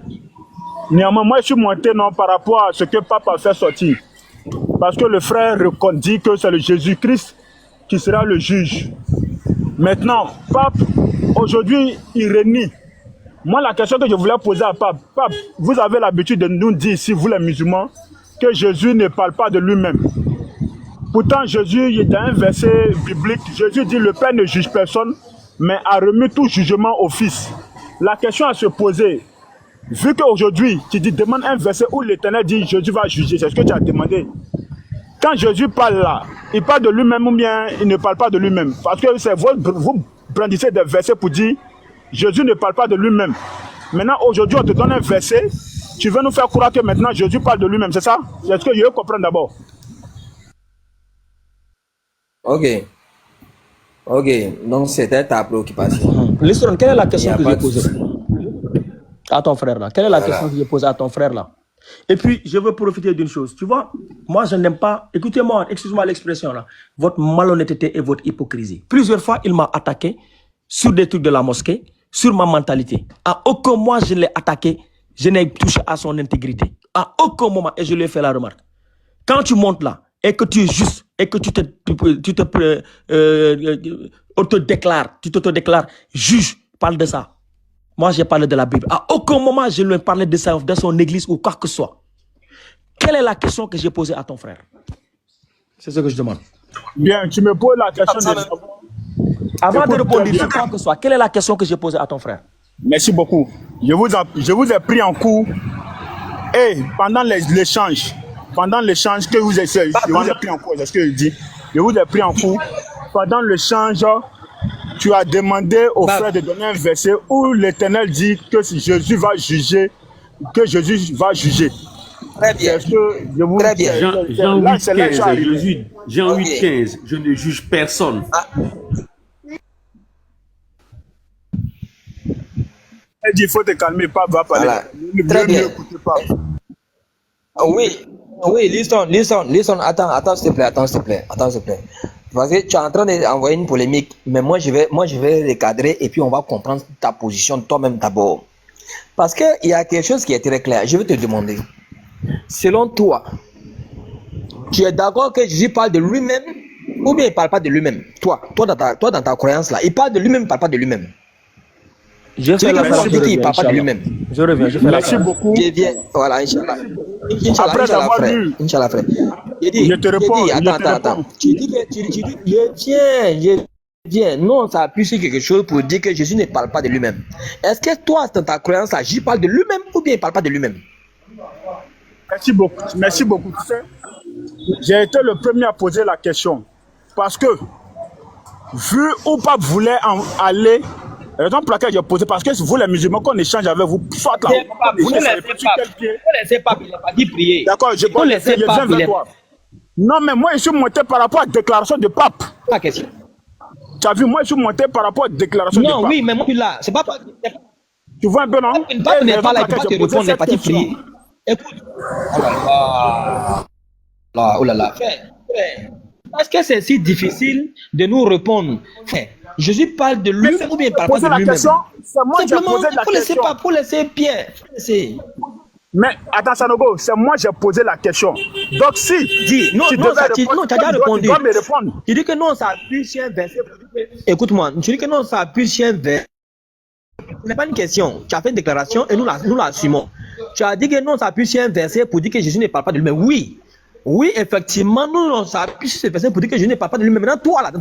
Néanmoins, moi, je suis monté non, par rapport à ce que Pape a fait sortir. Parce que le frère dit que c'est le Jésus-Christ qui sera le juge. Maintenant, Pape, aujourd'hui, il renie. Moi, la question que je voulais poser à Pape, Pape, vous avez l'habitude de nous dire ici, vous les musulmans, que Jésus ne parle pas de lui-même. Pourtant, Jésus, il y a un verset biblique, Jésus dit, le Père ne juge personne, mais a remis tout jugement au Fils. La question à se poser, vu qu'aujourd'hui, tu dis, demande un verset où l'Éternel dit, Jésus va juger, c'est ce que tu as demandé. Quand Jésus parle là, il parle de lui-même ou bien il ne parle pas de lui-même. Parce que vous brandissez des versets pour dire, Jésus ne parle pas de lui-même. Maintenant, aujourd'hui, on te donne un verset, tu veux nous faire croire que maintenant Jésus parle de lui-même, c'est ça? C'est ce que je veux comprendre d'abord. Ok. Donc, c'était ta préoccupation. Listen, quelle est la question que Il y a j'ai pas de posée à ton frère là? Quelle est la question que j'ai posée à ton frère là? Et puis, je veux profiter d'une chose. Tu vois, moi, je n'aime pas, écoutez-moi, excuse-moi l'expression là, votre malhonnêteté et votre hypocrisie. Plusieurs fois, il m'a attaqué sur des trucs de la mosquée, sur ma mentalité. À aucun moment, je l'ai attaqué, je n'ai touché à son intégrité. À aucun moment, et je lui ai fait la remarque. Quand tu montes là, et que tu es juste, et que tu t'auto-déclares, juge, parle de ça. Moi, j'ai parlé de la Bible. À aucun moment, je lui ai parlé de ça, de son église ou quoi que ce soit. Quelle est la question que j'ai posée à ton frère? C'est ce que je demande. Bien, tu me poses la question de savoir. Avant de Écoute, répondre bien. sur quoi que ce soit, quelle est la question que j'ai posée à ton frère? Merci beaucoup. Je vous ai pris en cours et pendant l'échange que vous essayez, je vous ai pris en cours, c'est ce que je dis. Je vous ai pris en cours. Pendant l'échange, tu as demandé au frère de donner un verset où l'Éternel dit que si Jésus va juger, que Jésus va juger. Très bien. Est-ce que je vous... Très bien. Jean Là, 8, c'est là que je suis 15, arrivé. Jean 8, 15, je ne juge personne. Elle dit, il faut te calmer, Pape va parler. Voilà. Ne Très bien. écoutez pas. Oui. Oui, listen, attends, s'il te plaît. Parce que tu es en train d'envoyer une polémique, mais moi je vais recadrer et puis on va comprendre ta position toi-même d'abord. Parce qu'il y a quelque chose qui est très clair. Je vais te demander, selon toi, tu es d'accord que Jésus parle de lui-même ou bien il ne parle pas de lui-même? Toi dans ta croyance là, il parle de lui-même, il ne parle pas de lui-même. Je fais la phrase, je il ne parle pas de reviens, lui-même. je reviens, je fais la Merci phrase. beaucoup. Je viens, voilà, Inch'Allah. Après d'avoir vu, Inch'Allah, frère. Je te réponds, je te Attends. réponds. Tu dis je viens. Non, ça appuie sur quelque chose pour dire que Jésus ne parle pas de lui-même. Est-ce que toi, dans ta croyance, là, Jésus parle de lui-même ou bien il ne parle pas de lui-même? Merci beaucoup. Merci beaucoup. Tu sais, j'ai été le premier à poser la question. Parce que, vu où Pape voulait en aller, la raison pour laquelle j'ai posé, parce que vous les musulmans, qu'on échange avec vous, soit là, vous ne savez pas sur quel pied. Laissez Pape, il n'a pas dit prier. D'accord, je viens vers toi. Non, mais moi, je suis monté par rapport à la déclaration de Pape. La question. Tu as vu, moi, je suis monté par rapport à la déclaration de Pape. Non, oui, mais moi, je suis là. C'est pas. Tu vois un peu, non? Pape n'est pas là, il ne peut pas te répondre, il n'est pas dit prier. Écoute. Oh là là. Frère. Est-ce que c'est si difficile de nous répondre? Frère, Jésus parle de lui ou bien il ne parle pas de lui-même? C'est moi qui ai posé la question. Pour laisser Pierre. Mais attends, Sanogo, c'est moi qui ai posé la question. Donc si dis, non, tu tu as déjà répondu. Tu dois me répondre. Tu dis que non, ça appuie sur un verset. Écoute-moi, tu dis que non, ça appuie sur un verset. Ce n'est pas une question. Tu as fait une déclaration et nous l'assumons. Tu as dit que non, ça appuie sur un verset pour dire que Jésus ne parle pas de lui-même. Oui, effectivement, nous, ça appuie sur ce verset pour dire que Jésus ne parle pas de lui-même. Maintenant, toi, là, dans ta